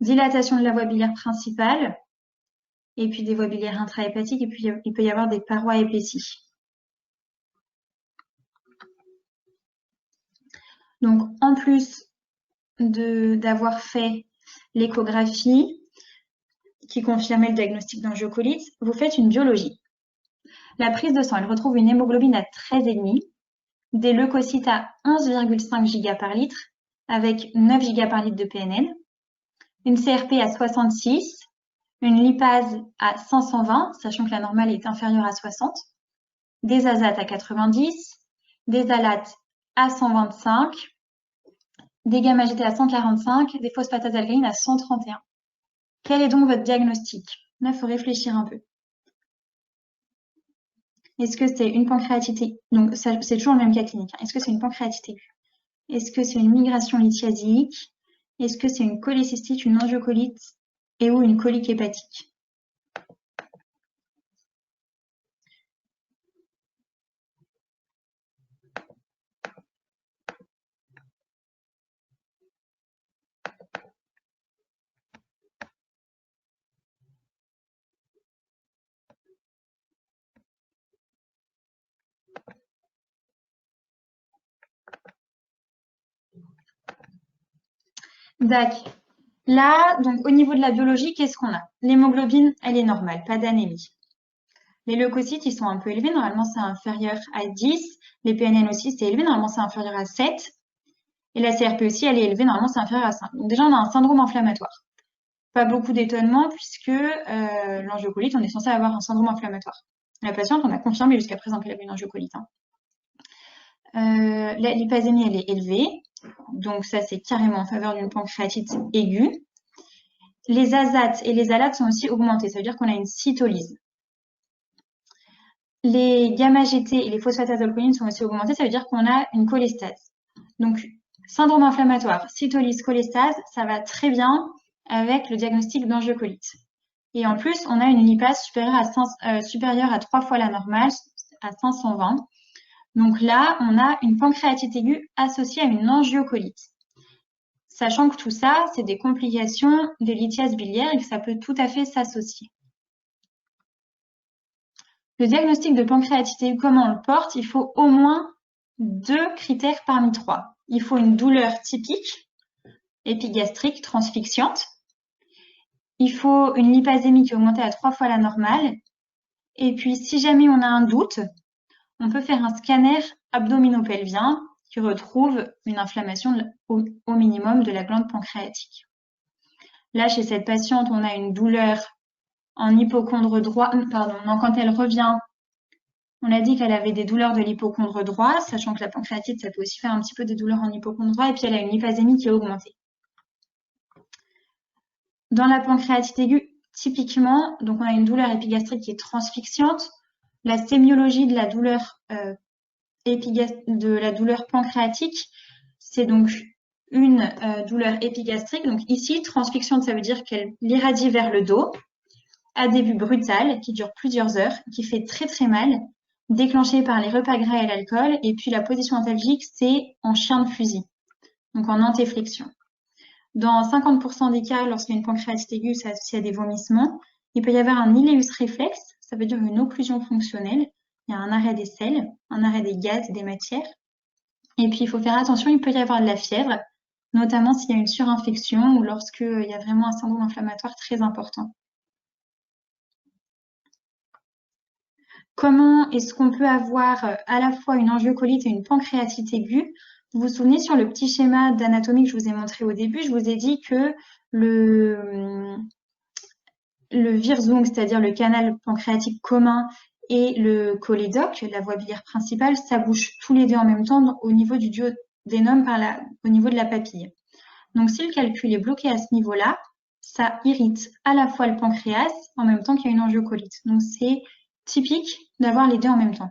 dilatation de la voie biliaire principale, et puis des voies biliaires intrahépatiques, et puis il peut y avoir des parois épaissies. Donc, en plus d'avoir fait l'échographie, qui confirmait le diagnostic d'angiocolite, vous faites une biologie. La prise de sang, elle retrouve une hémoglobine à 13,5, des leucocytes à 11,5 giga par litre, avec 9 giga par litre de PNL, une CRP à 66, une lipase à 520, sachant que la normale est inférieure à 60, des azates à 90, des alates à 125, des gamma-GT à 145, des phosphatases alcalines à 131. Quel est donc votre diagnostic? Là, il faut réfléchir un peu. Est-ce que c'est une pancréatite aiguë? Donc, c'est toujours le même cas clinique. Est-ce que c'est une pancréatite aiguë? Est-ce que c'est une migration lithiasique? Est-ce que c'est une cholécystite, une angiocolite et ou une colique hépatique? D'accord. Là, donc au niveau de la biologie, qu'est-ce qu'on a? L'hémoglobine, elle est normale, pas d'anémie. Les leucocytes, ils sont un peu élevés, normalement c'est inférieur à 10. Les PNN aussi, c'est élevé, normalement c'est inférieur à 7. Et la CRP aussi, elle est élevée, normalement c'est inférieur à 5. Donc déjà, on a un syndrome inflammatoire. Pas beaucoup d'étonnement puisque l'angiocolite, on est censé avoir un syndrome inflammatoire. La patiente, on a confirmé jusqu'à présent qu'elle avait une angiocolite. L'hypasémie, elle est élevée. Donc ça, c'est carrément en faveur d'une pancréatite aiguë. Les azates et les alates sont aussi augmentés. Ça veut dire qu'on a une cytolyse. Les gamma-GT et les phosphatases alcalines sont aussi augmentés. Ça veut dire qu'on a une cholestase. Donc, syndrome inflammatoire, cytolyse, cholestase, ça va très bien avec le diagnostic d'angiocolite. Et en plus, on a une lipase supérieure à 3 fois la normale, à 520. Donc là, on a une pancréatite aiguë associée à une angiocolite. Sachant que tout ça, c'est des complications de lithiase biliaire et que ça peut tout à fait s'associer. Le diagnostic de pancréatite aiguë, comment on le porte? Il faut au moins 2 critères parmi 3. Il faut une douleur typique, épigastrique, transfixiante. Il faut une lipasémie qui est augmentée à 3 fois la normale. Et puis, si jamais on a un doute, on peut faire un scanner abdominopelvien qui retrouve une inflammation au minimum de la glande pancréatique. Là, chez cette patiente, on a une douleur en hypocondre droit, quand elle revient, on a dit qu'elle avait des douleurs de l'hypocondre droit, sachant que la pancréatite, ça peut aussi faire un petit peu des douleurs en hypocondre droit, et puis elle a une hypasémie qui est augmentée. Dans la pancréatite aiguë, typiquement, donc on a une douleur épigastrique qui est transfixiante. La sémiologie de la douleur pancréatique, c'est donc une douleur épigastrique. Donc ici, transfixiante, ça veut dire qu'elle l'irradie vers le dos, à début brutal, qui dure plusieurs heures, qui fait très très mal, déclenché par les repas gras et l'alcool. Et puis la position antalgique, c'est en chien de fusil, donc en antéflexion. Dans 50% des cas, lorsqu'il y a une pancréatite aiguë, c'est associé à des vomissements. Il peut y avoir un ileus réflexe, ça veut dire une occlusion fonctionnelle. Il y a un arrêt des selles, un arrêt des gaz et des matières. Et puis, il faut faire attention, il peut y avoir de la fièvre, notamment s'il y a une surinfection ou lorsqu'il y a vraiment un syndrome inflammatoire très important. Comment est-ce qu'on peut avoir à la fois une angiocolite et une pancréatite aiguë? Vous vous souvenez sur le petit schéma d'anatomie que je vous ai montré au début, je vous ai dit que le Wirsung, c'est-à-dire le canal pancréatique commun, et le cholédoque, la voie biliaire principale, ça bouge tous les deux en même temps au niveau du duodénum au niveau de la papille. Donc si le calcul est bloqué à ce niveau-là, ça irrite à la fois le pancréas en même temps qu'il y a une angiocolite. Donc c'est typique d'avoir les deux en même temps.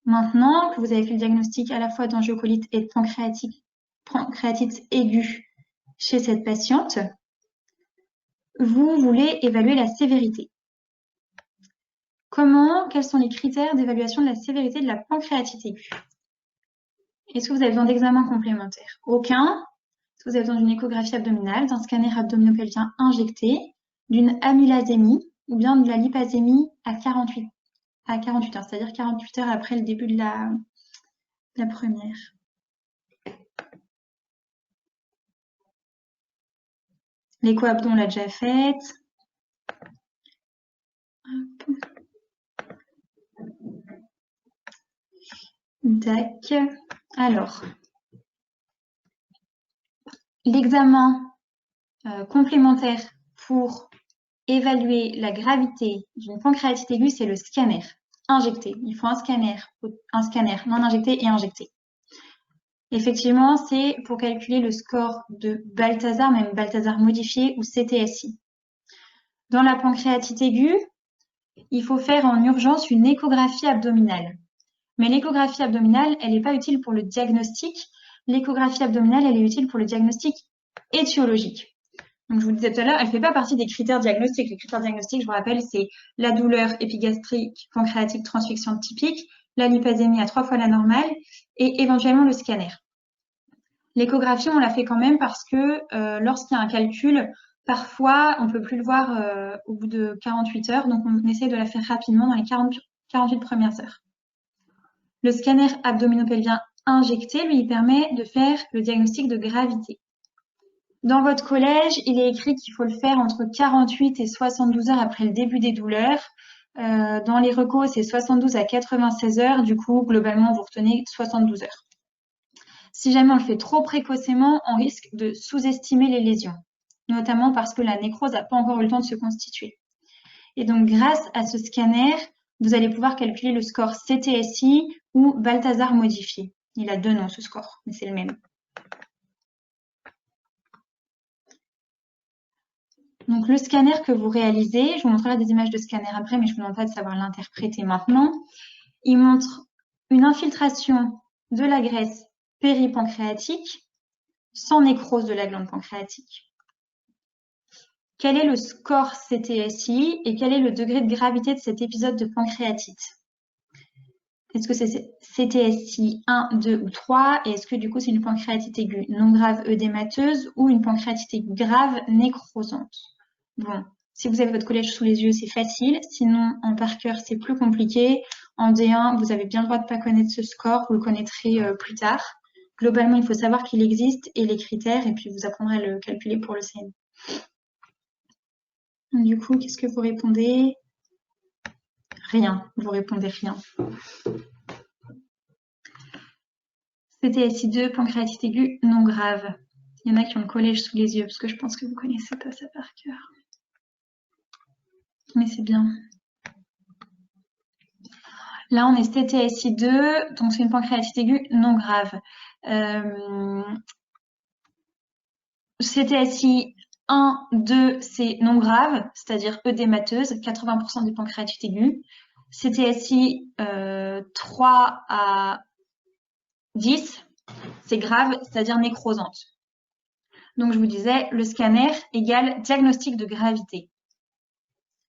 Maintenant que vous avez fait le diagnostic à la fois d'angiocolite et de pancréatite aiguë chez cette patiente, vous voulez évaluer la sévérité. Quels sont les critères d'évaluation de la sévérité de la pancréatite aiguë? Est-ce que vous avez besoin d'examens complémentaires? Aucun. Est-ce que vous avez besoin d'une échographie abdominale, d'un scanner abdominopelvien injecté, d'une amylasémie ou bien de la lipasémie à 48 heures, c'est-à-dire 48 heures après le début de la première? L'écho-abdon, on l'a déjà faite. Tac. Alors, l'examen complémentaire pour évaluer la gravité d'une pancréatite aiguë, c'est le scanner injecté. Il faut un scanner non injecté et injecté. Effectivement, c'est pour calculer le score de Balthazar, même Balthazar modifié ou CTSI. Dans la pancréatite aiguë, il faut faire en urgence une échographie abdominale. Mais l'échographie abdominale, elle n'est pas utile pour le diagnostic. L'échographie abdominale, elle est utile pour le diagnostic étiologique. Donc, je vous le disais tout à l'heure, elle ne fait pas partie des critères diagnostiques. Les critères diagnostiques, je vous rappelle, c'est la douleur épigastrique pancréatique transfixion typique, la lipazémie à 3 fois la normale et éventuellement le scanner. L'échographie, on la fait quand même parce que lorsqu'il y a un calcul, parfois, on ne peut plus le voir au bout de 48 heures. Donc, on essaie de la faire rapidement dans les 48 premières heures. Le scanner abdominopelvien injecté, lui, il permet de faire le diagnostic de gravité. Dans votre collège, il est écrit qu'il faut le faire entre 48 et 72 heures après le début des douleurs. Dans les recos, c'est 72 à 96 heures. Du coup, globalement, vous retenez 72 heures. Si jamais on le fait trop précocement, on risque de sous-estimer les lésions, notamment parce que la nécrose n'a pas encore eu le temps de se constituer. Et donc, grâce à ce scanner, vous allez pouvoir calculer le score CTSI ou Balthazar modifié. Il a 2 noms, ce score, mais c'est le même. Donc, le scanner que vous réalisez, je vous montrerai des images de scanner après, mais je ne vous demande pas de savoir l'interpréter maintenant. Il montre une infiltration de la graisse péripancréatique sans nécrose de la glande pancréatique. Quel est le score CTSI et quel est le degré de gravité de cet épisode de pancréatite? Est-ce que c'est CTSI 1, 2 ou 3? Et est-ce que du coup c'est une pancréatite aiguë non grave œdémateuse ou une pancréatite aiguë grave nécrosante? Bon, si vous avez votre collège sous les yeux, c'est facile. Sinon, en par cœur, c'est plus compliqué. En D1, vous avez bien le droit de ne pas connaître ce score. Vous le connaîtrez plus tard. Globalement, il faut savoir qu'il existe et les critères, et puis vous apprendrez à le calculer pour le CN. Du coup, qu'est-ce que vous répondez? Rien. Vous répondez rien. CTSI 2, pancréatite aiguë non grave. Il y en a qui ont le collège sous les yeux, parce que je pense que vous ne connaissez pas ça par cœur. Mais c'est bien. Là, on est CTSI 2, donc c'est une pancréatite aiguë non grave. CTSI 1, 2, c'est non grave, c'est-à-dire œdémateuse, 80% des pancréatites aiguës. CTSI 3 à 10, c'est grave, c'est-à-dire nécrosante. Donc, je vous disais, le scanner égale diagnostic de gravité.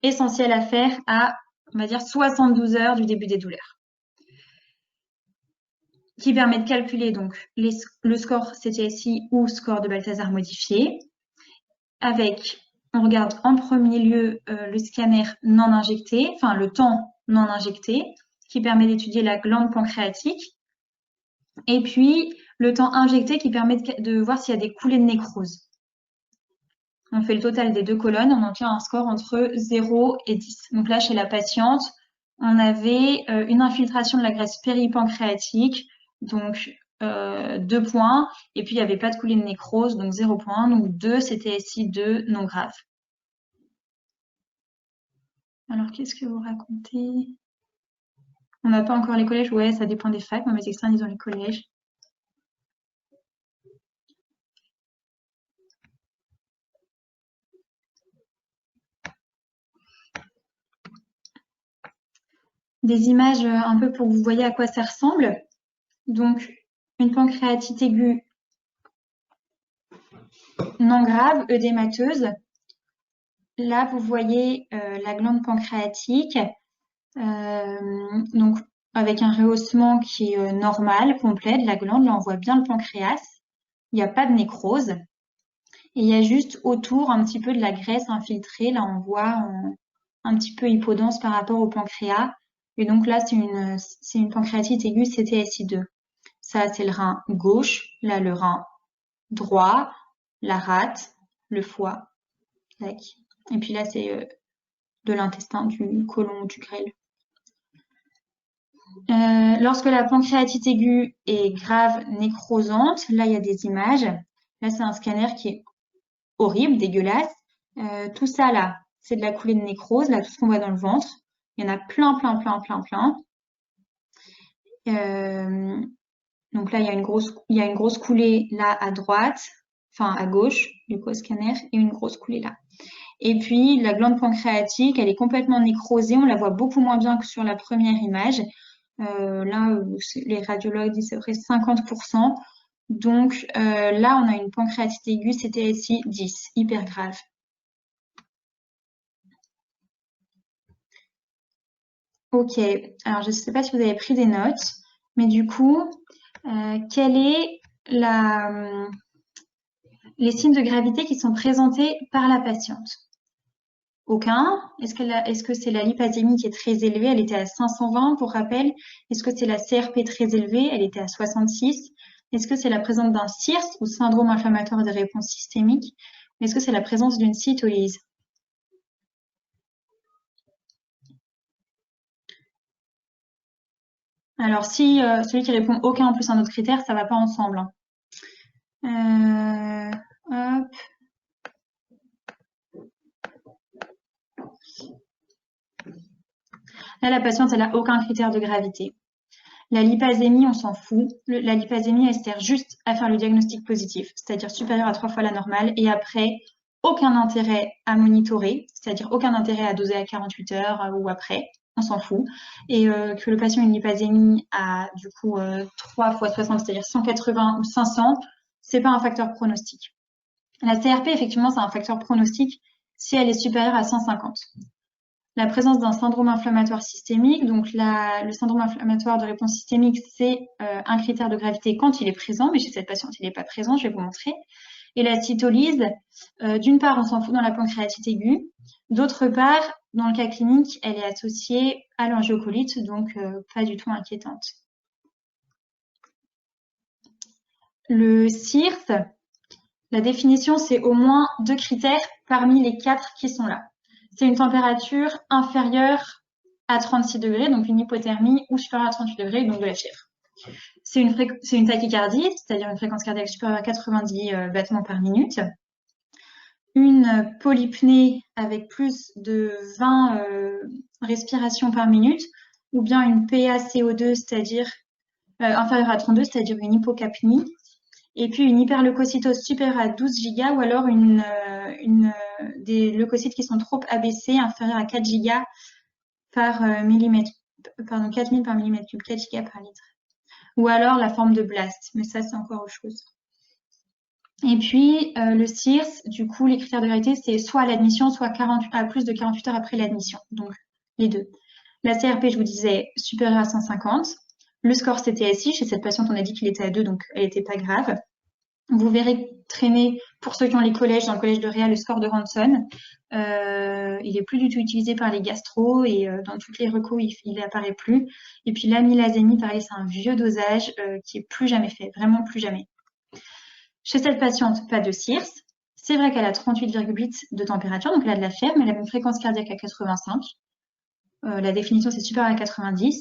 Essentiel à faire à, on va dire, 72 heures du début des douleurs. Qui permet de calculer donc le score CTSI ou score de Balthazar modifié. Avec, on regarde en premier lieu le scanner non injecté, enfin le temps non injecté, qui permet d'étudier la glande pancréatique. Et puis, le temps injecté qui permet de voir s'il y a des coulées de nécrose. On fait le total des 2 colonnes, on obtient un score entre 0 et 10. Donc là, chez la patiente, on avait une infiltration de la graisse péripancréatique, donc 2 points, et puis il n'y avait pas de coulée de nécrose, donc 0 points, donc 2 CTSI 2 non grave. Alors, qu'est-ce que vous racontez? On n'a pas encore les collèges? Ouais, ça dépend des facs. Moi, mes externes, ils ont les collèges. Des images un peu pour que vous voyez à quoi ça ressemble. Donc, une pancréatite aiguë non grave, œdémateuse. Là, vous voyez la glande pancréatique, donc avec un rehaussement qui est normal, complet de la glande. Là, on voit bien le pancréas. Il n'y a pas de nécrose. Et il y a juste autour un petit peu de la graisse infiltrée. Là, on voit un petit peu hypodense par rapport au pancréas. Et donc là, c'est une pancréatite aiguë CTSI 2. Ça, c'est le rein gauche. Là, le rein droit, la rate, le foie Tac. Et puis là, c'est de l'intestin, du côlon ou du grêle. Lorsque la pancréatite aiguë est grave nécrosante, là, il y a des images. Là, c'est un scanner qui est horrible, dégueulasse. Tout ça, là, c'est de la coulée de nécrose, là, tout ce qu'on voit dans le ventre. Il y en a plein, plein, plein, plein, plein. Donc là, il y a une grosse coulée là à droite, enfin à gauche, du coup, au scanner, et une grosse coulée là. Et puis, la glande pancréatique, elle est complètement nécrosée. On la voit beaucoup moins bien que sur la première image. Là, les radiologues disent à peu près 50%. Donc là, on a une pancréatite aiguë, CTSI 10, hyper grave. Ok, alors je ne sais pas si vous avez pris des notes, mais du coup, quelle est les signes de gravité qui sont présentés par la patiente? Aucun. Est-ce que c'est la lipasémie qui est très élevée? Elle était à 520 pour rappel. Est-ce que c'est la CRP très élevée? Elle était à 66. Est-ce que c'est la présence d'un SIRS ou syndrome inflammatoire des réponses systémiques? Est-ce que c'est la présence d'une cytolyse? Alors si celui qui répond aucun plus un autre critère, ça va pas ensemble, hein. Hop. Là, la patiente, elle a aucun critère de gravité. La lipasémie, on s'en fout. La lipasémie, elle sert juste à faire le diagnostic positif, c'est-à-dire supérieur à 3 fois la normale. Et après, aucun intérêt à monitorer, c'est-à-dire aucun intérêt à doser à 48 heures ou après. On s'en fout. Et que le patient ait une lipasémie à du coup 3 fois 60, c'est-à-dire 180 ou 500, c'est pas un facteur pronostic. La CRP, effectivement, c'est un facteur pronostic si elle est supérieure à 150. La présence d'un syndrome inflammatoire systémique. Donc le syndrome inflammatoire de réponse systémique, c'est un critère de gravité quand il est présent, mais chez cette patiente, il n'est pas présent, je vais vous montrer. Et la cytolyse, d'une part, on s'en fout dans la pancréatite aiguë. D'autre part, dans le cas clinique, elle est associée à l'angiocolite, donc pas du tout inquiétante. Le CIRS, la définition, c'est au moins 2 critères parmi les 4 qui sont là. C'est une température inférieure à 36 degrés, donc une hypothermie, ou supérieure à 38 degrés, donc de la fièvre. C'est une tachycardie, c'est-à-dire une fréquence cardiaque supérieure à 90 battements par minute. Une polypnée avec plus de 20 respirations par minute, ou bien une PaCO2, c'est-à-dire inférieure à 32, c'est-à-dire une hypocapnie. Et puis une hyperleucocytose supérieure à 12 gigas, ou alors des leucocytes qui sont trop abaissés, inférieurs à 4 gigas par millimètre, pardon, 4000 par millimètre cube, 4 gigas par litre. Ou alors la forme de blast, mais ça c'est encore autre chose. Et puis le CIRS, du coup, les critères de gravité, c'est soit à l'admission, soit à plus de 48 heures après l'admission. Donc les deux. La CRP, je vous disais, supérieure à 150. Le score CTSI, chez cette patiente, on a dit qu'il était à 2, donc elle n'était pas grave. Vous verrez traîner, pour ceux qui ont les collèges, dans le collège de Réa, le score de Ranson. Il n'est plus du tout utilisé par les gastros et dans toutes les recos, il n'apparaît plus. Et puis l'amylazémie, pareil, c'est un vieux dosage qui est plus jamais fait, vraiment plus jamais. Chez cette patiente, pas de CIRS. C'est vrai qu'elle a 38,8 de température, donc elle a de la fièvre, mais elle a une fréquence cardiaque à 85. La définition, c'est supérieur à 90.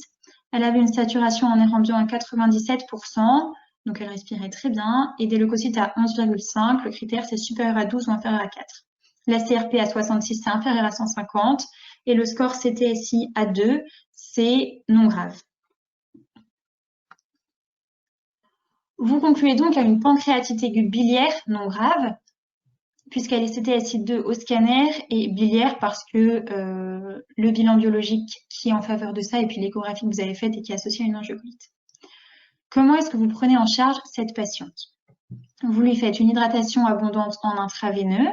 Elle avait une saturation en air ambiant à 97%. Donc, elle respirait très bien. Et des leucocytes à 11,5. Le critère, c'est supérieur à 12 ou inférieur à 4. La CRP à 66, c'est inférieur à 150. Et le score CTSI à 2, c'est non grave. Vous concluez donc à une pancréatite aiguë biliaire non grave, puisqu'elle est CTSI 2 au scanner et biliaire parce que le bilan biologique qui est en faveur de ça et puis l'échographie que vous avez faite et qui est associée à une angiocolite. Comment est-ce que vous prenez en charge cette patiente? Vous lui faites une hydratation abondante en intraveineux.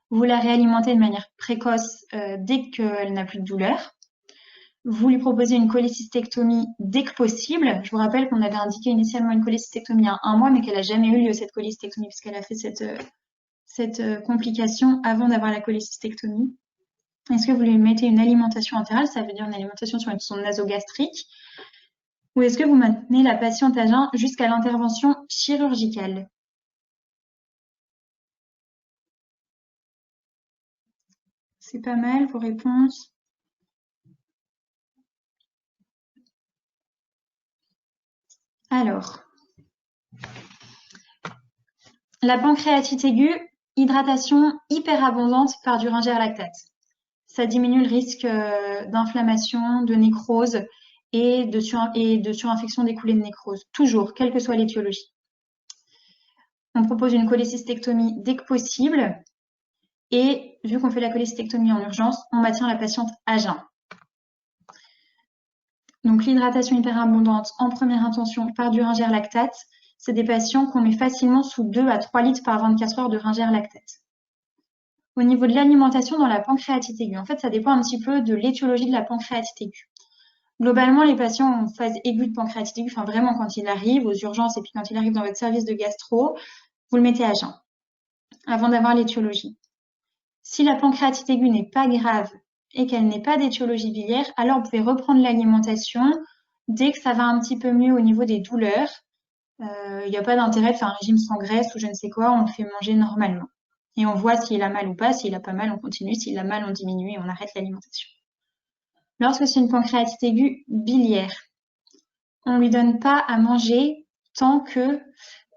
Vous la réalimentez de manière précoce dès qu'elle n'a plus de douleur. Vous lui proposez une cholécystectomie dès que possible. Je vous rappelle qu'on avait indiqué initialement une cholécystectomie il y a 1 mois, mais qu'elle n'a jamais eu lieu, cette cholécystectomie, puisqu'elle a fait cette complication avant d'avoir la cholécystectomie. Est-ce que vous lui mettez une alimentation entérale? Ça veut dire une alimentation sur une sonde nasogastrique. Ou est-ce que vous maintenez la patiente à jeun jusqu'à l'intervention chirurgicale? C'est pas mal vos réponses. Alors, la pancréatite aiguë, hydratation hyperabondante par du ringer lactate. Ça diminue le risque d'inflammation, de nécrose et de surinfection des coulées de nécrose, toujours, quelle que soit l'étiologie. On propose une cholécystectomie dès que possible et vu qu'on fait la cholécystectomie en urgence, on maintient la patiente à jeun. Donc l'hydratation hyperabondante en première intention par du ringer lactate, c'est des patients qu'on met facilement sous 2 à 3 litres par 24 heures de ringer lactate. Au niveau de l'alimentation dans la pancréatite aiguë, en fait, ça dépend un petit peu de l'étiologie de la pancréatite aiguë. Globalement, les patients en phase aiguë de pancréatite aiguë, enfin vraiment quand il arrive aux urgences et puis quand il arrive dans votre service de gastro, vous le mettez à jeun avant d'avoir l'étiologie. Si la pancréatite aiguë n'est pas grave et qu'elle n'est pas d'étiologie biliaire, alors vous pouvez reprendre l'alimentation dès que ça va un petit peu mieux au niveau des douleurs. Il n'y a pas d'intérêt de faire un régime sans graisse ou je ne sais quoi, on le fait manger normalement. Et on voit s'il a mal ou pas. S'il a pas mal, on continue. S'il a mal, on diminue et on arrête l'alimentation. Lorsque c'est une pancréatite aiguë biliaire, on ne lui donne pas à manger tant que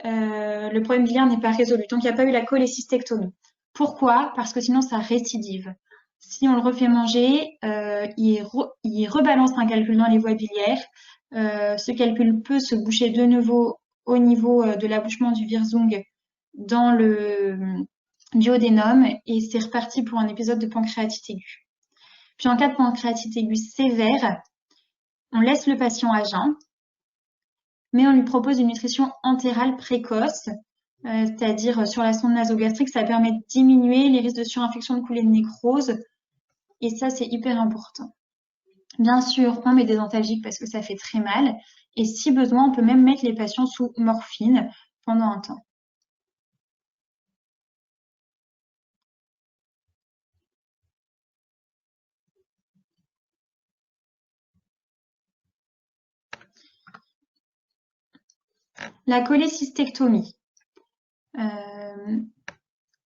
le problème biliaire n'est pas résolu, tant qu'il n'y a pas eu la cholécystectomie. Pourquoi? Parce que sinon, ça récidive. Si on le refait manger, il rebalance un calcul dans les voies biliaires. Ce calcul peut se boucher de nouveau au niveau de l'abouchement du Wirsung dans le duodénum et c'est reparti pour un épisode de pancréatite aiguë. Puis en cas de pancréatite aiguë sévère, on laisse le patient à jeun, mais on lui propose une nutrition entérale précoce, c'est-à-dire sur la sonde nasogastrique, ça permet de diminuer les risques de surinfection de coulées de nécrose et ça c'est hyper important. Bien sûr, on met des antalgiques parce que ça fait très mal et si besoin, on peut même mettre les patients sous morphine pendant un temps. La cholécystectomie.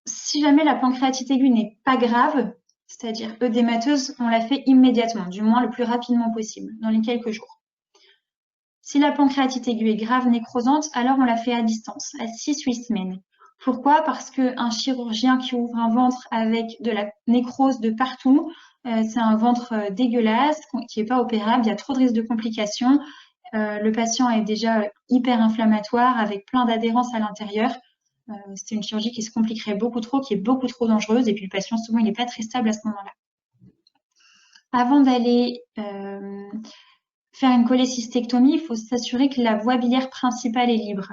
Si jamais la pancréatite aiguë n'est pas grave, c'est-à-dire œdémateuse, on la fait immédiatement, du moins le plus rapidement possible, dans les quelques jours. Si la pancréatite aiguë est grave nécrosante, alors on la fait à distance, à 6-8 semaines. Pourquoi? Parce qu'un chirurgien qui ouvre un ventre avec de la nécrose de partout, c'est un ventre dégueulasse, qui n'est pas opérable, il y a trop de risques de complications. Le patient est déjà hyper inflammatoire avec plein d'adhérence à l'intérieur. C'est une chirurgie qui se compliquerait beaucoup trop, qui est beaucoup trop dangereuse, et puis le patient, souvent, il n'est pas très stable à ce moment-là. Avant d'aller faire une cholécystectomie, il faut s'assurer que la voie biliaire principale est libre.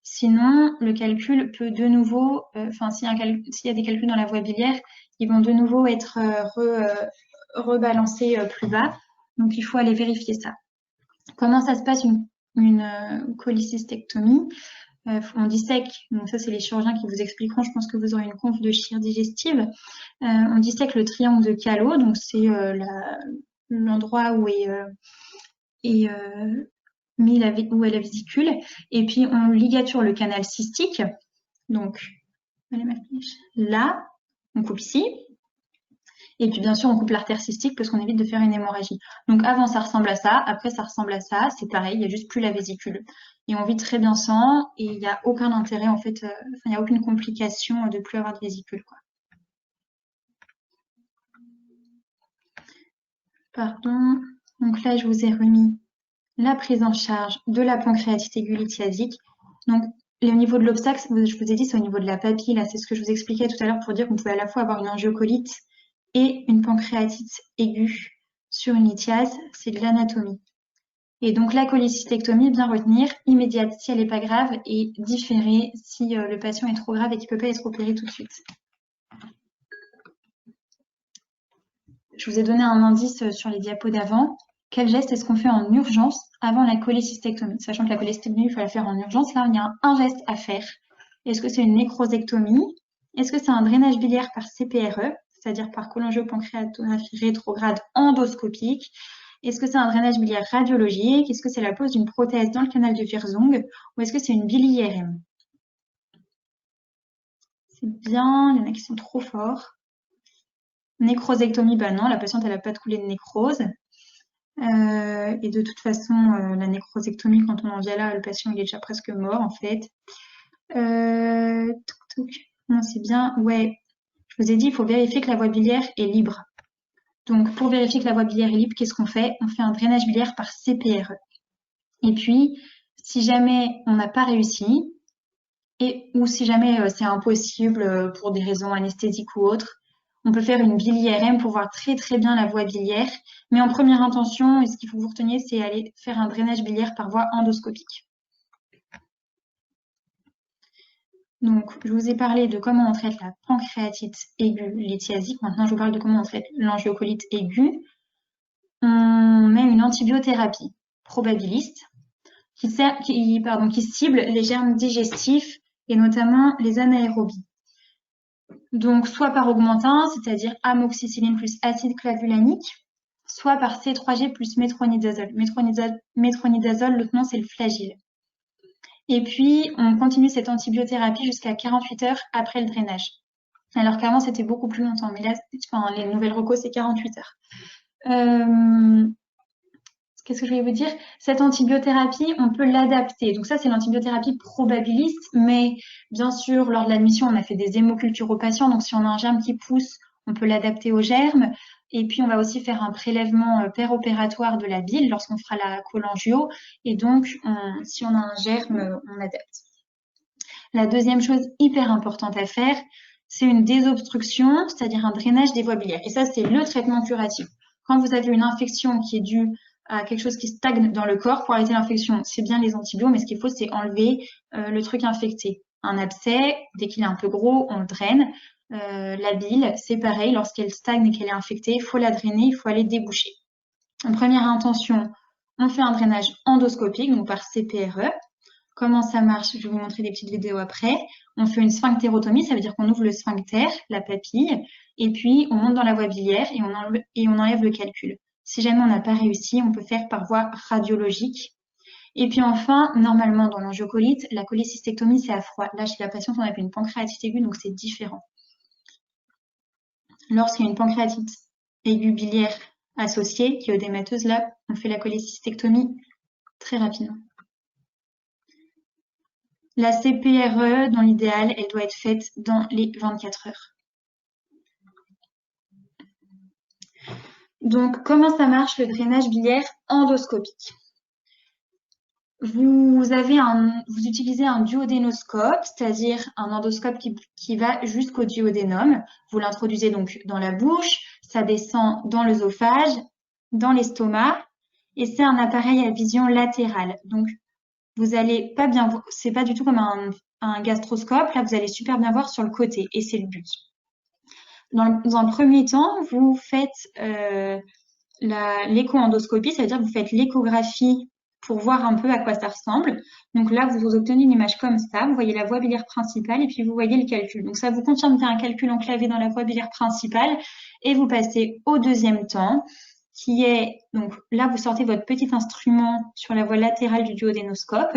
Sinon, le calcul peut de nouveau, s'il y a des calculs dans la voie biliaire, ils vont de nouveau être rebalancés plus bas. Donc, il faut aller vérifier ça. Comment ça se passe une cholécystectomie? On dissèque, donc ça c'est les chirurgiens qui vous expliqueront, je pense que vous aurez une conf de chir digestive. On dissèque le triangle de Callot, donc c'est l'endroit où est mis où est la vésicule, et puis on ligature le canal cystique, donc là, on coupe ici, et puis bien sûr on coupe l'artère cystique parce qu'on évite de faire une hémorragie. Donc avant ça ressemble à ça, après ça ressemble à ça, c'est pareil, il n'y a juste plus la vésicule. Et on vit très bien sans, et il n'y a aucun intérêt en fait, il n'y a aucune complication de plus avoir de vésicule, quoi. Pardon, donc là je vous ai remis la prise en charge de la pancréatite aiguë lithiasique. Donc au niveau de l'obstacle, je vous ai dit, c'est au niveau de la papille, là c'est ce que je vous expliquais tout à l'heure pour dire qu'on pouvait à la fois avoir une angiocolite et une pancréatite aiguë sur une lithiase, c'est de l'anatomie. Et donc la cholécystectomie, bien retenir, immédiate si elle n'est pas grave et différée si le patient est trop grave et qu'il ne peut pas être opéré tout de suite. Je vous ai donné un indice sur les diapos d'avant. Quel geste est-ce qu'on fait en urgence avant la cholécystectomie? Sachant que la cholécystectomie, il faut la faire en urgence. Là, il y a un geste à faire. Est-ce que c'est une nécrosectomie? Est-ce que c'est un drainage biliaire par CPRE, c'est-à-dire par cholangiopancréatographie rétrograde endoscopique? Est-ce que c'est un drainage biliaire radiologique? Est-ce que c'est la pose d'une prothèse dans le canal de Wirsung? Ou est-ce que c'est une bili-IRM? C'est bien, il y en a qui sont trop forts. Nécrosectomie, bah non, la patiente, elle n'a pas de coulée de nécrose. Et de toute façon, la nécrosectomie, quand on en vient là, le patient, il est déjà presque mort, en fait. Non, c'est bien. Ouais, je vous ai dit, il faut vérifier que la voie biliaire est libre. Donc, pour vérifier que la voie biliaire est libre, qu'est-ce qu'on fait? On fait un drainage biliaire par CPRE. Et puis, si jamais on n'a pas réussi, ou si jamais c'est impossible pour des raisons anesthésiques ou autres, on peut faire une bile-IRM pour voir très très bien la voie biliaire. Mais en première intention, ce qu'il faut que vous reteniez, c'est aller faire un drainage biliaire par voie endoscopique. Donc, je vous ai parlé de comment on traite la pancréatite aiguë lithiasique. Maintenant, je vous parle de comment on traite l'angiocolite aiguë. On met une antibiothérapie probabiliste qui cible les germes digestifs et notamment les anaérobies. Donc, soit par augmentin, c'est-à-dire amoxicilline plus acide clavulanique, soit par C3G plus métronidazole. Métronidazole, l'autre nom, c'est le Flagyl. Et puis, on continue cette antibiothérapie jusqu'à 48 heures après le drainage. Alors qu'avant, c'était beaucoup plus longtemps. Mais là, les nouvelles recos, c'est 48 heures. Qu'est-ce que je voulais vous dire? Cette antibiothérapie, on peut l'adapter. Donc ça, c'est l'antibiothérapie probabiliste. Mais bien sûr, lors de l'admission, on a fait des hémocultures aux patients. Donc si on a un germe qui pousse, on peut l'adapter au germe. Et puis, on va aussi faire un prélèvement péropératoire de la bile lorsqu'on fera la cholangio. Et donc, si on a un germe, on adapte. La deuxième chose hyper importante à faire, c'est une désobstruction, c'est-à-dire un drainage des voies biliaires. Et ça, c'est le traitement curatif. Quand vous avez une infection qui est due à quelque chose qui stagne dans le corps, pour arrêter l'infection, c'est bien les antibiotiques, mais ce qu'il faut, c'est enlever le truc infecté. Un abcès, dès qu'il est un peu gros, on le draine. La bile, c'est pareil, lorsqu'elle stagne et qu'elle est infectée, il faut la drainer, il faut aller déboucher. En première intention, on fait un drainage endoscopique, donc par CPRE. Comment ça marche? Je vais vous montrer des petites vidéos après. On fait une sphinctérotomie, ça veut dire qu'on ouvre le sphincter, la papille, et puis on monte dans la voie biliaire et on enlève le calcul. Si jamais on n'a pas réussi, on peut faire par voie radiologique. Et puis enfin, normalement, dans l'angiocolite, la cholécystectomie, c'est à froid. Là, chez la patiente, on a fait une pancréatite aiguë, donc c'est différent. Lorsqu'il y a une pancréatite aiguë biliaire associée, qui est œdémateuse, là, on fait la cholécystectomie très rapidement. La CPRE, dans l'idéal, elle doit être faite dans les 24 heures. Donc, comment ça marche le drainage biliaire endoscopique? Vous utilisez un duodénoscope, c'est-à-dire un endoscope qui va jusqu'au duodénum. Vous l'introduisez donc dans la bouche, ça descend dans l'œsophage, dans l'estomac, et c'est un appareil à vision latérale. Donc, vous allez pas bien voir, c'est pas du tout comme un gastroscope, là vous allez super bien voir sur le côté, et c'est le but. Dans un premier temps, vous faites l'écho-endoscopie, ça veut dire que vous faites l'échographie pour voir un peu à quoi ça ressemble. Donc là, vous obtenez une image comme ça, vous voyez la voie biliaire principale et puis vous voyez le calcul. Donc ça vous confirme qu'il y a un calcul enclavé dans la voie biliaire principale et vous passez au deuxième temps qui est, donc là, vous sortez votre petit instrument sur la voie latérale du duodénoscope,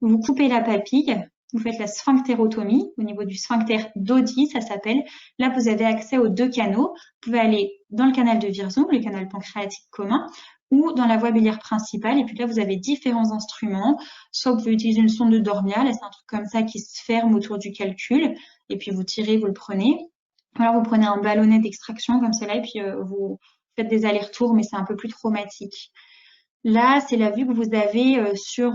vous coupez la papille, vous faites la sphinctérotomie au niveau du sphincter d'Oddi, ça s'appelle. Là, vous avez accès aux deux canaux. Vous pouvez aller dans le canal de Wirsung, le canal pancréatique commun, ou dans la voie biliaire principale. Et puis là, vous avez différents instruments. Soit vous pouvez utiliser une sonde de Dormia, là, c'est un truc comme ça qui se ferme autour du calcul. Et puis vous tirez, vous le prenez. Alors, vous prenez un ballonnet d'extraction comme cela, et puis vous faites des allers-retours, mais c'est un peu plus traumatique. Là, c'est la vue que vous avez sur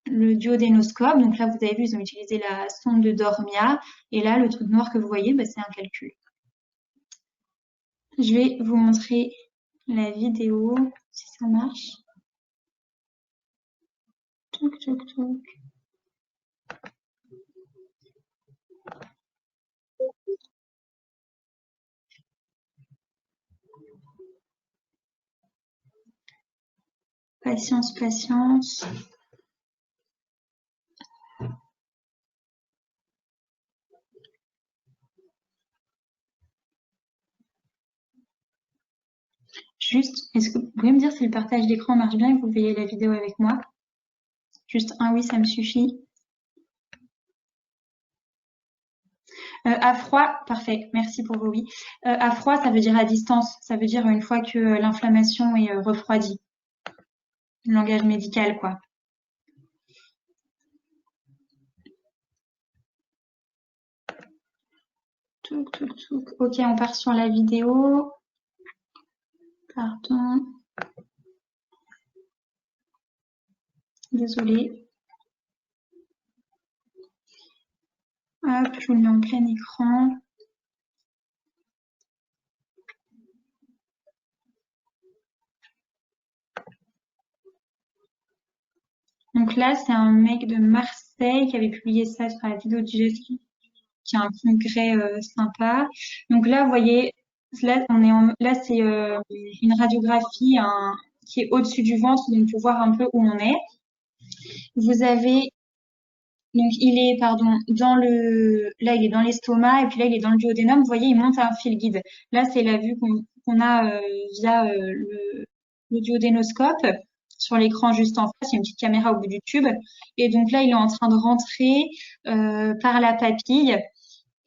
le duodénoscope. Donc là, vous avez vu, ils ont utilisé la sonde de Dormia. Et là, le truc noir que vous voyez, bah, c'est un calcul. Je vais vous montrer la vidéo, si ça marche. Toc, toc, toc. Patience, patience. Juste, est-ce que vous pouvez me dire si le partage d'écran marche bien et que vous voyez la vidéo avec moi? Juste un oui, ça me suffit. À froid, parfait, merci pour vos oui. À froid, ça veut dire à distance, ça veut dire une fois que l'inflammation est refroidie. Le langage médical, quoi. Touk, touk, touk. Ok, on part sur la vidéo. Pardon. Désolée. Hop, je vous le mets en plein écran. Donc là, c'est un mec de Marseille qui avait publié ça sur la vidéo du gestion, qui a un congrès sympa. Donc là, vous voyez, là, là c'est une radiographie qui est au-dessus du ventre, donc pour voir un peu où on est. Vous avez, donc il est, pardon, là il est dans l'estomac et puis là il est dans le duodénum. Vous voyez, il monte à un fil guide. Là, c'est la vue qu'on a via le duodénoscope. Sur l'écran juste en face, il y a une petite caméra au bout du tube. Et donc là, il est en train de rentrer par la papille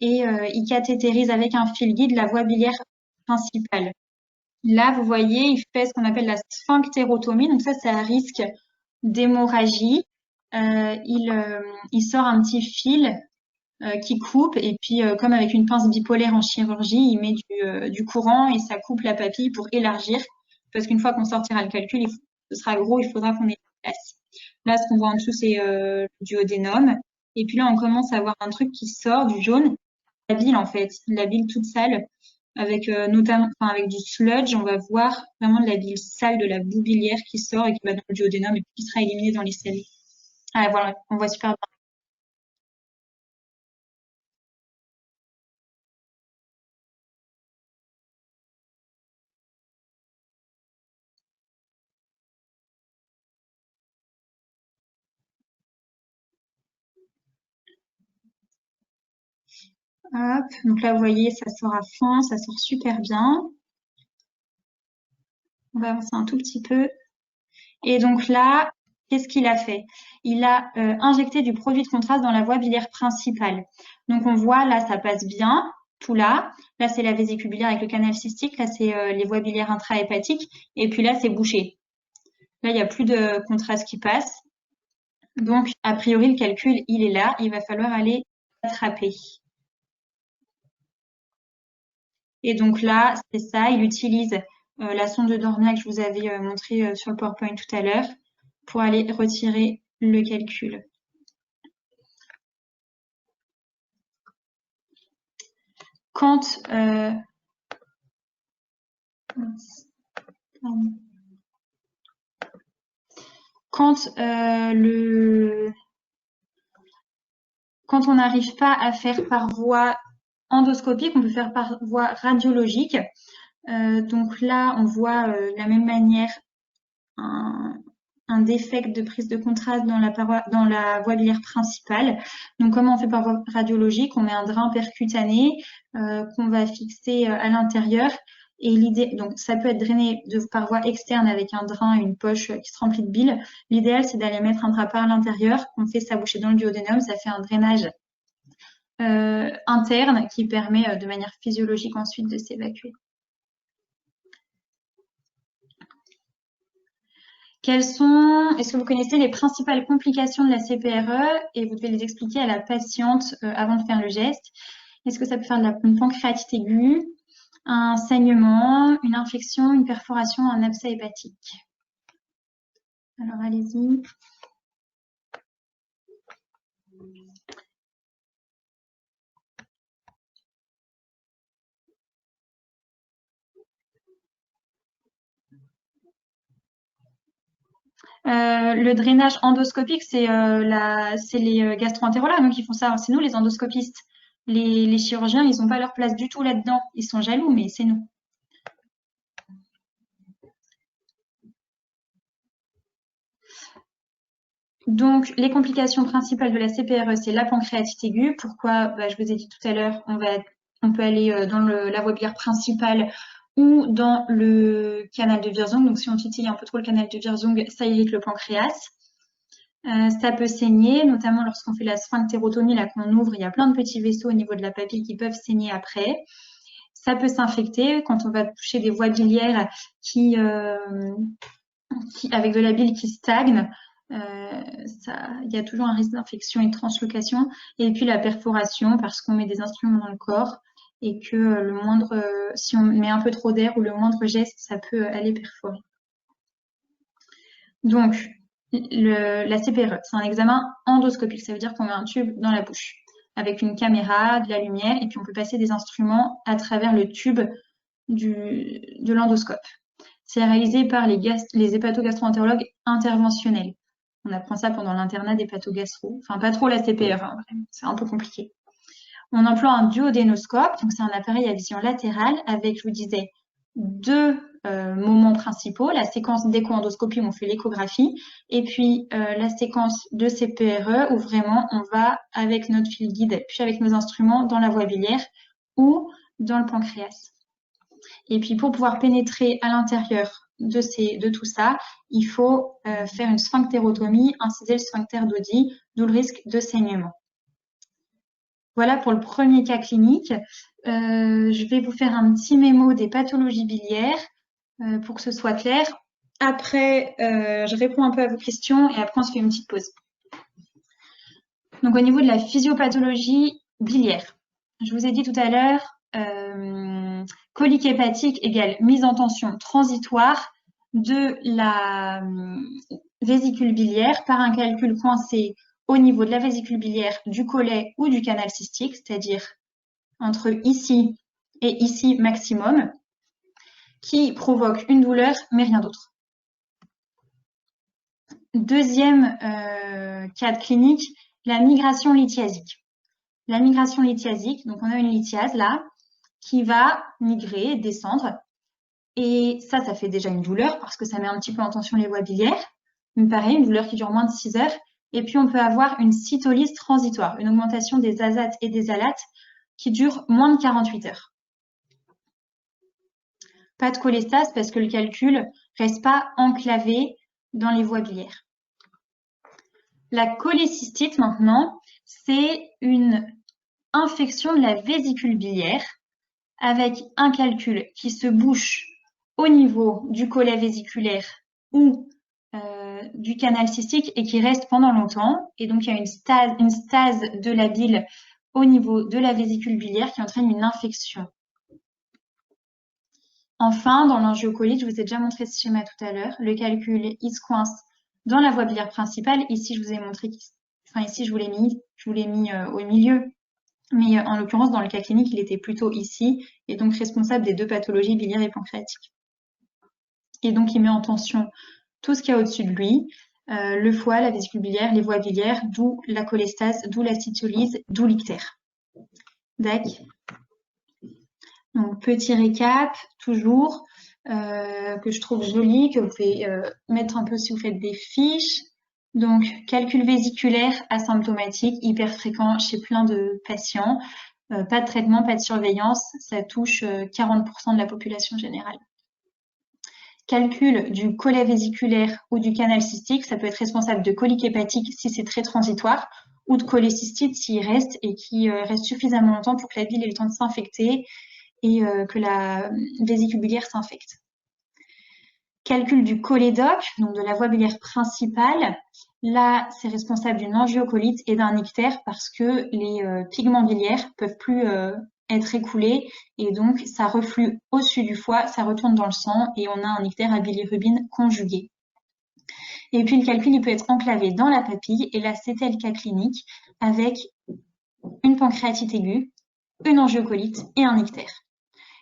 et il cathétérise avec un fil guide la voie biliaire principale. Là, vous voyez, il fait ce qu'on appelle la sphinctérotomie. Donc ça, c'est à risque d'hémorragie. Il sort un petit fil qui coupe et puis comme avec une pince bipolaire en chirurgie, il met du courant et ça coupe la papille pour élargir. Parce qu'une fois qu'on sortira le calcul, ce sera gros, il faudra qu'on ait la place. Là, ce qu'on voit en dessous, c'est le duodénum. Et puis là, on commence à voir un truc qui sort du jaune, la bile en fait, la bile toute sale, avec notamment, enfin, avec du sludge. On va voir vraiment de la bile sale, de la boue biliaire qui sort et qui va dans le duodénum et qui sera éliminée dans les selles. Ah voilà, on voit super bien. Hop, donc là, vous voyez, ça sort à fond, ça sort super bien. On va avancer un tout petit peu. Et donc là, qu'est-ce qu'il a fait? Il a injecté du produit de contraste dans la voie biliaire principale. Donc on voit, là, ça passe bien, tout là. Là, c'est la vésicule biliaire avec le canal cystique. Là, c'est les voies biliaires intrahépatiques. Et puis là, c'est bouché. Là, il n'y a plus de contraste qui passe. Donc, a priori, le calcul, il est là. Il va falloir aller attraper. Et donc là, c'est ça. Il utilise la sonde de Dorniac que je vous avais montré sur le PowerPoint tout à l'heure pour aller retirer le calcul. Quand quand quand on n'arrive pas à faire par voie endoscopique, on peut faire par voie radiologique. Donc là, on voit de la même manière un défect de prise de contraste dans la voie biliaire principale. Donc, comment on fait par voie radiologique? On met un drain percutané qu'on va fixer à l'intérieur. Et l'idée, donc ça peut être drainé par voie externe avec un drain et une poche qui se remplit de bile. L'idéal, c'est d'aller mettre un drap par l'intérieur. On fait ça boucher dans le duodénum. Ça fait un drainage interne qui permet de manière physiologique ensuite de s'évacuer. Est-ce que vous connaissez les principales complications de la CPRE et vous devez les expliquer à la patiente avant de faire le geste? Est-ce que ça peut faire une pancréatite aiguë, un saignement, une infection, une perforation, un abcès hépatique? Alors, allez-y. Le drainage endoscopique, c'est les gastro-entérologues qui font ça. C'est nous les endoscopistes. Les chirurgiens, ils n'ont pas leur place du tout là-dedans. Ils sont jaloux, mais c'est nous. Donc, les complications principales de la CPRE, c'est la pancréatite aiguë. Pourquoi? Je vous ai dit tout à l'heure, on peut aller dans la voie biliaire principale ou dans le canal de Wirsung. Donc, si on titille un peu trop le canal de Wirsung, ça irrite le pancréas. Ça peut saigner, notamment lorsqu'on fait la sphinctérotomie, là qu'on ouvre, il y a plein de petits vaisseaux au niveau de la papille qui peuvent saigner après. Ça peut s'infecter quand on va toucher des voies biliaires avec de la bile qui stagne. Il y a toujours un risque d'infection et de translocation. Et puis la perforation, parce qu'on met des instruments dans le corps et que si on met un peu trop d'air ou le moindre geste, ça peut aller perforer. Donc, la CPRE, c'est un examen endoscopique. Ça veut dire qu'on met un tube dans la bouche avec une caméra, de la lumière, et puis on peut passer des instruments à travers le tube de l'endoscope. C'est réalisé par les hépatogastro-entérologues interventionnels. On apprend ça pendant l'internat d'hépatogastro. Enfin, pas trop la CPR, hein, c'est un peu compliqué. On emploie un duodénoscope, donc c'est un appareil à vision latérale avec, je vous disais, deux moments principaux, la séquence d'écho-endoscopie où on fait l'échographie, et puis la séquence de CPRE où vraiment on va avec notre fil guide, puis avec nos instruments dans la voie biliaire ou dans le pancréas. Et puis pour pouvoir pénétrer à l'intérieur de tout ça, il faut faire une sphinctérotomie, inciser le sphincter d'Oddi, d'où le risque de saignement. Voilà pour le premier cas clinique. Je vais vous faire un petit mémo des pathologies biliaires pour que ce soit clair. Après, je réponds un peu à vos questions et après on se fait une petite pause. Donc au niveau de la physiopathologie biliaire, je vous ai dit tout à l'heure, colique hépatique égale mise en tension transitoire de la vésicule biliaire par un calcul coincé au niveau de la vésicule biliaire, du collet ou du canal cystique, c'est-à-dire entre ici et ici maximum, qui provoque une douleur mais rien d'autre. Deuxième cas de clinique, la migration lithiasique. La migration lithiasique, donc on a une lithiase là, qui va migrer, descendre. Et ça fait déjà une douleur parce que ça met un petit peu en tension les voies biliaires. Mais pareil, une douleur qui dure moins de 6 heures. Et puis, on peut avoir une cytolyse transitoire, une augmentation des azates et des alates qui dure moins de 48 heures. Pas de cholestase parce que le calcul reste pas enclavé dans les voies biliaires. La cholécystite, maintenant, c'est une infection de la vésicule biliaire avec un calcul qui se bouche au niveau du collet vésiculaire ou du canal cystique et qui reste pendant longtemps. Et donc, il y a une stase de la bile au niveau de la vésicule biliaire qui entraîne une infection. Enfin, dans l'angiocolite, je vous ai déjà montré ce schéma tout à l'heure. Le calcul, il se coince dans la voie biliaire principale. Ici, je vous ai montré, ici, je vous l'ai mis au milieu. Mais en l'occurrence, dans le cas clinique, il était plutôt ici, et donc responsable des deux pathologies biliaires et pancréatiques. Et donc, il met en tension tout ce qu'il y a au-dessus de lui, le foie, la vésicule biliaire, les voies biliaires, d'où la cholestase, d'où la cytolyse, d'où l'ictère. D'accord. Donc, petit récap, toujours, que je trouve joli, que vous pouvez mettre un peu si vous faites des fiches. Donc, calcul vésiculaire asymptomatique, hyper fréquent chez plein de patients. Pas de traitement, pas de surveillance, ça touche 40% de la population générale. Calcul du collet vésiculaire ou du canal cystique, ça peut être responsable de colique hépatique si c'est très transitoire, ou de cholécystite s'il reste et qui reste suffisamment longtemps pour que la bile ait le temps de s'infecter et que la vésicule biliaire s'infecte. Calcul du cholédoque, donc de la voie biliaire principale. Là, c'est responsable d'une angiocolite et d'un ictère parce que les pigments biliaires peuvent plus être écoulés et donc ça reflue au-dessus du foie, ça retourne dans le sang et on a un ictère à bilirubine conjugué. Et puis le calcul, il peut être enclavé dans la papille et là, c'était le cas clinique avec une pancréatite aiguë, une angiocolite et un ictère.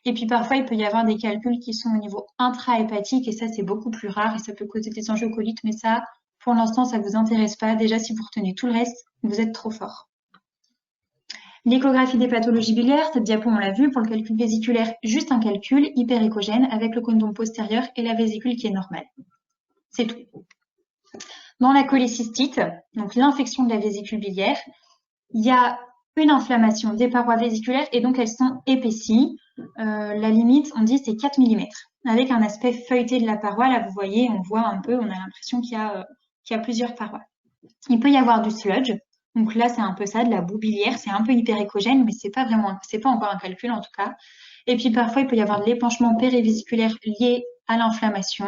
Et puis parfois, il peut y avoir des calculs qui sont au niveau intrahépatique et ça, c'est beaucoup plus rare et ça peut causer des angiocolites, mais ça, pour l'instant, ça ne vous intéresse pas. Déjà, si vous retenez tout le reste, vous êtes trop fort. L'échographie des pathologies biliaires, cette diapo, on l'a vu, pour le calcul vésiculaire, juste un calcul hyperéchogène avec le condom postérieur et la vésicule qui est normale. C'est tout. Dans la cholécystite, donc l'infection de la vésicule biliaire, il y a une inflammation des parois vésiculaires et donc elles sont épaissies. La limite, on dit, c'est 4 mm, avec un aspect feuilleté de la paroi. Là, vous voyez, on voit un peu, on a l'impression qu'il y a plusieurs parois. Il peut y avoir du sludge. Donc là, c'est un peu ça, de la boue biliaire. C'est un peu hyperéchogène, mais c'est pas encore un calcul en tout cas. Et puis parfois, il peut y avoir de l'épanchement pérévésiculaire lié à l'inflammation.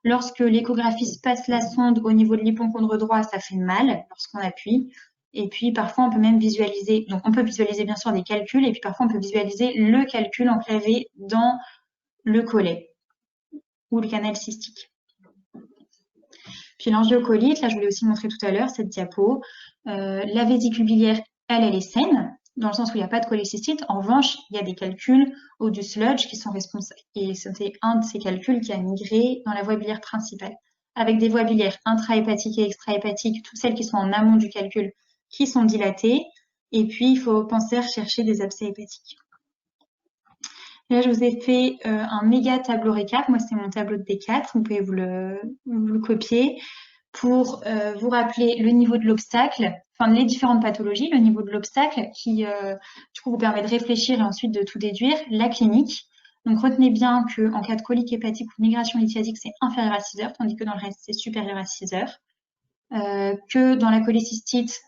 Lorsque l'échographiste passe la sonde au niveau de l'hypochondre droit, ça fait mal lorsqu'on appuie. Et puis parfois, on peut même visualiser, donc on peut visualiser bien sûr des calculs, et puis parfois on peut visualiser le calcul enclavé dans le collet ou le canal cystique. Puis l'angiocolite, là je vous l'ai aussi montré tout à l'heure, cette diapo. La vésicule biliaire, elle est saine, dans le sens où il n'y a pas de cholécystite. En revanche, il y a des calculs ou du sludge qui sont responsables. Et c'était un de ces calculs qui a migré dans la voie biliaire principale. Avec des voies biliaires intrahépatiques et extrahépatiques, toutes celles qui sont en amont du calcul, qui sont dilatées. Et puis, il faut penser à rechercher des abcès hépatiques. Là, je vous ai fait un méga tableau récap. Moi, c'est mon tableau de D4. Vous pouvez vous le copier pour vous rappeler le niveau de l'obstacle, enfin les différentes pathologies, le niveau de l'obstacle qui, du coup, vous permet de réfléchir et ensuite de tout déduire, la clinique. Donc, retenez bien qu'en cas de colique hépatique ou de migration lithiasique, c'est inférieur à 6 heures, tandis que dans le reste, c'est supérieur à 6 heures. Que dans la cholécystite,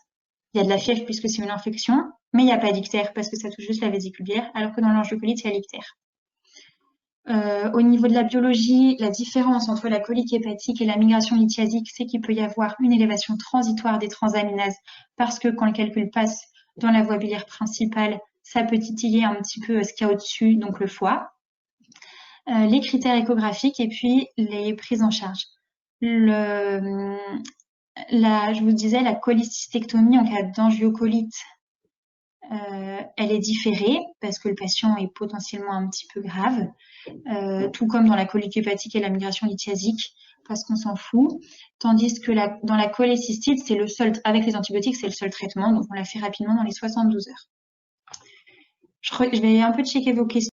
il y a de la fièvre puisque c'est une infection, mais il n'y a pas d'ictère parce que ça touche juste la vésicule biliaire, alors que dans l'angiocolite, il y a l'ictère. Au niveau de la biologie, la différence entre la colique hépatique et la migration lithiasique, c'est qu'il peut y avoir une élévation transitoire des transaminases parce que quand le calcul passe dans la voie biliaire principale, ça peut titiller un petit peu ce qu'il y a au-dessus, donc le foie. Les critères échographiques et puis les prises en charge. Je vous disais, la cholécystectomie en cas d'angiocolite, elle est différée parce que le patient est potentiellement un petit peu grave, tout comme dans la colique hépatique et la migration lithiasique, parce qu'on s'en fout. Tandis que dans la cholécystite, c'est le seul, avec les antibiotiques, c'est le seul traitement, donc on la fait rapidement dans les 72 heures. Je vais un peu checker vos questions.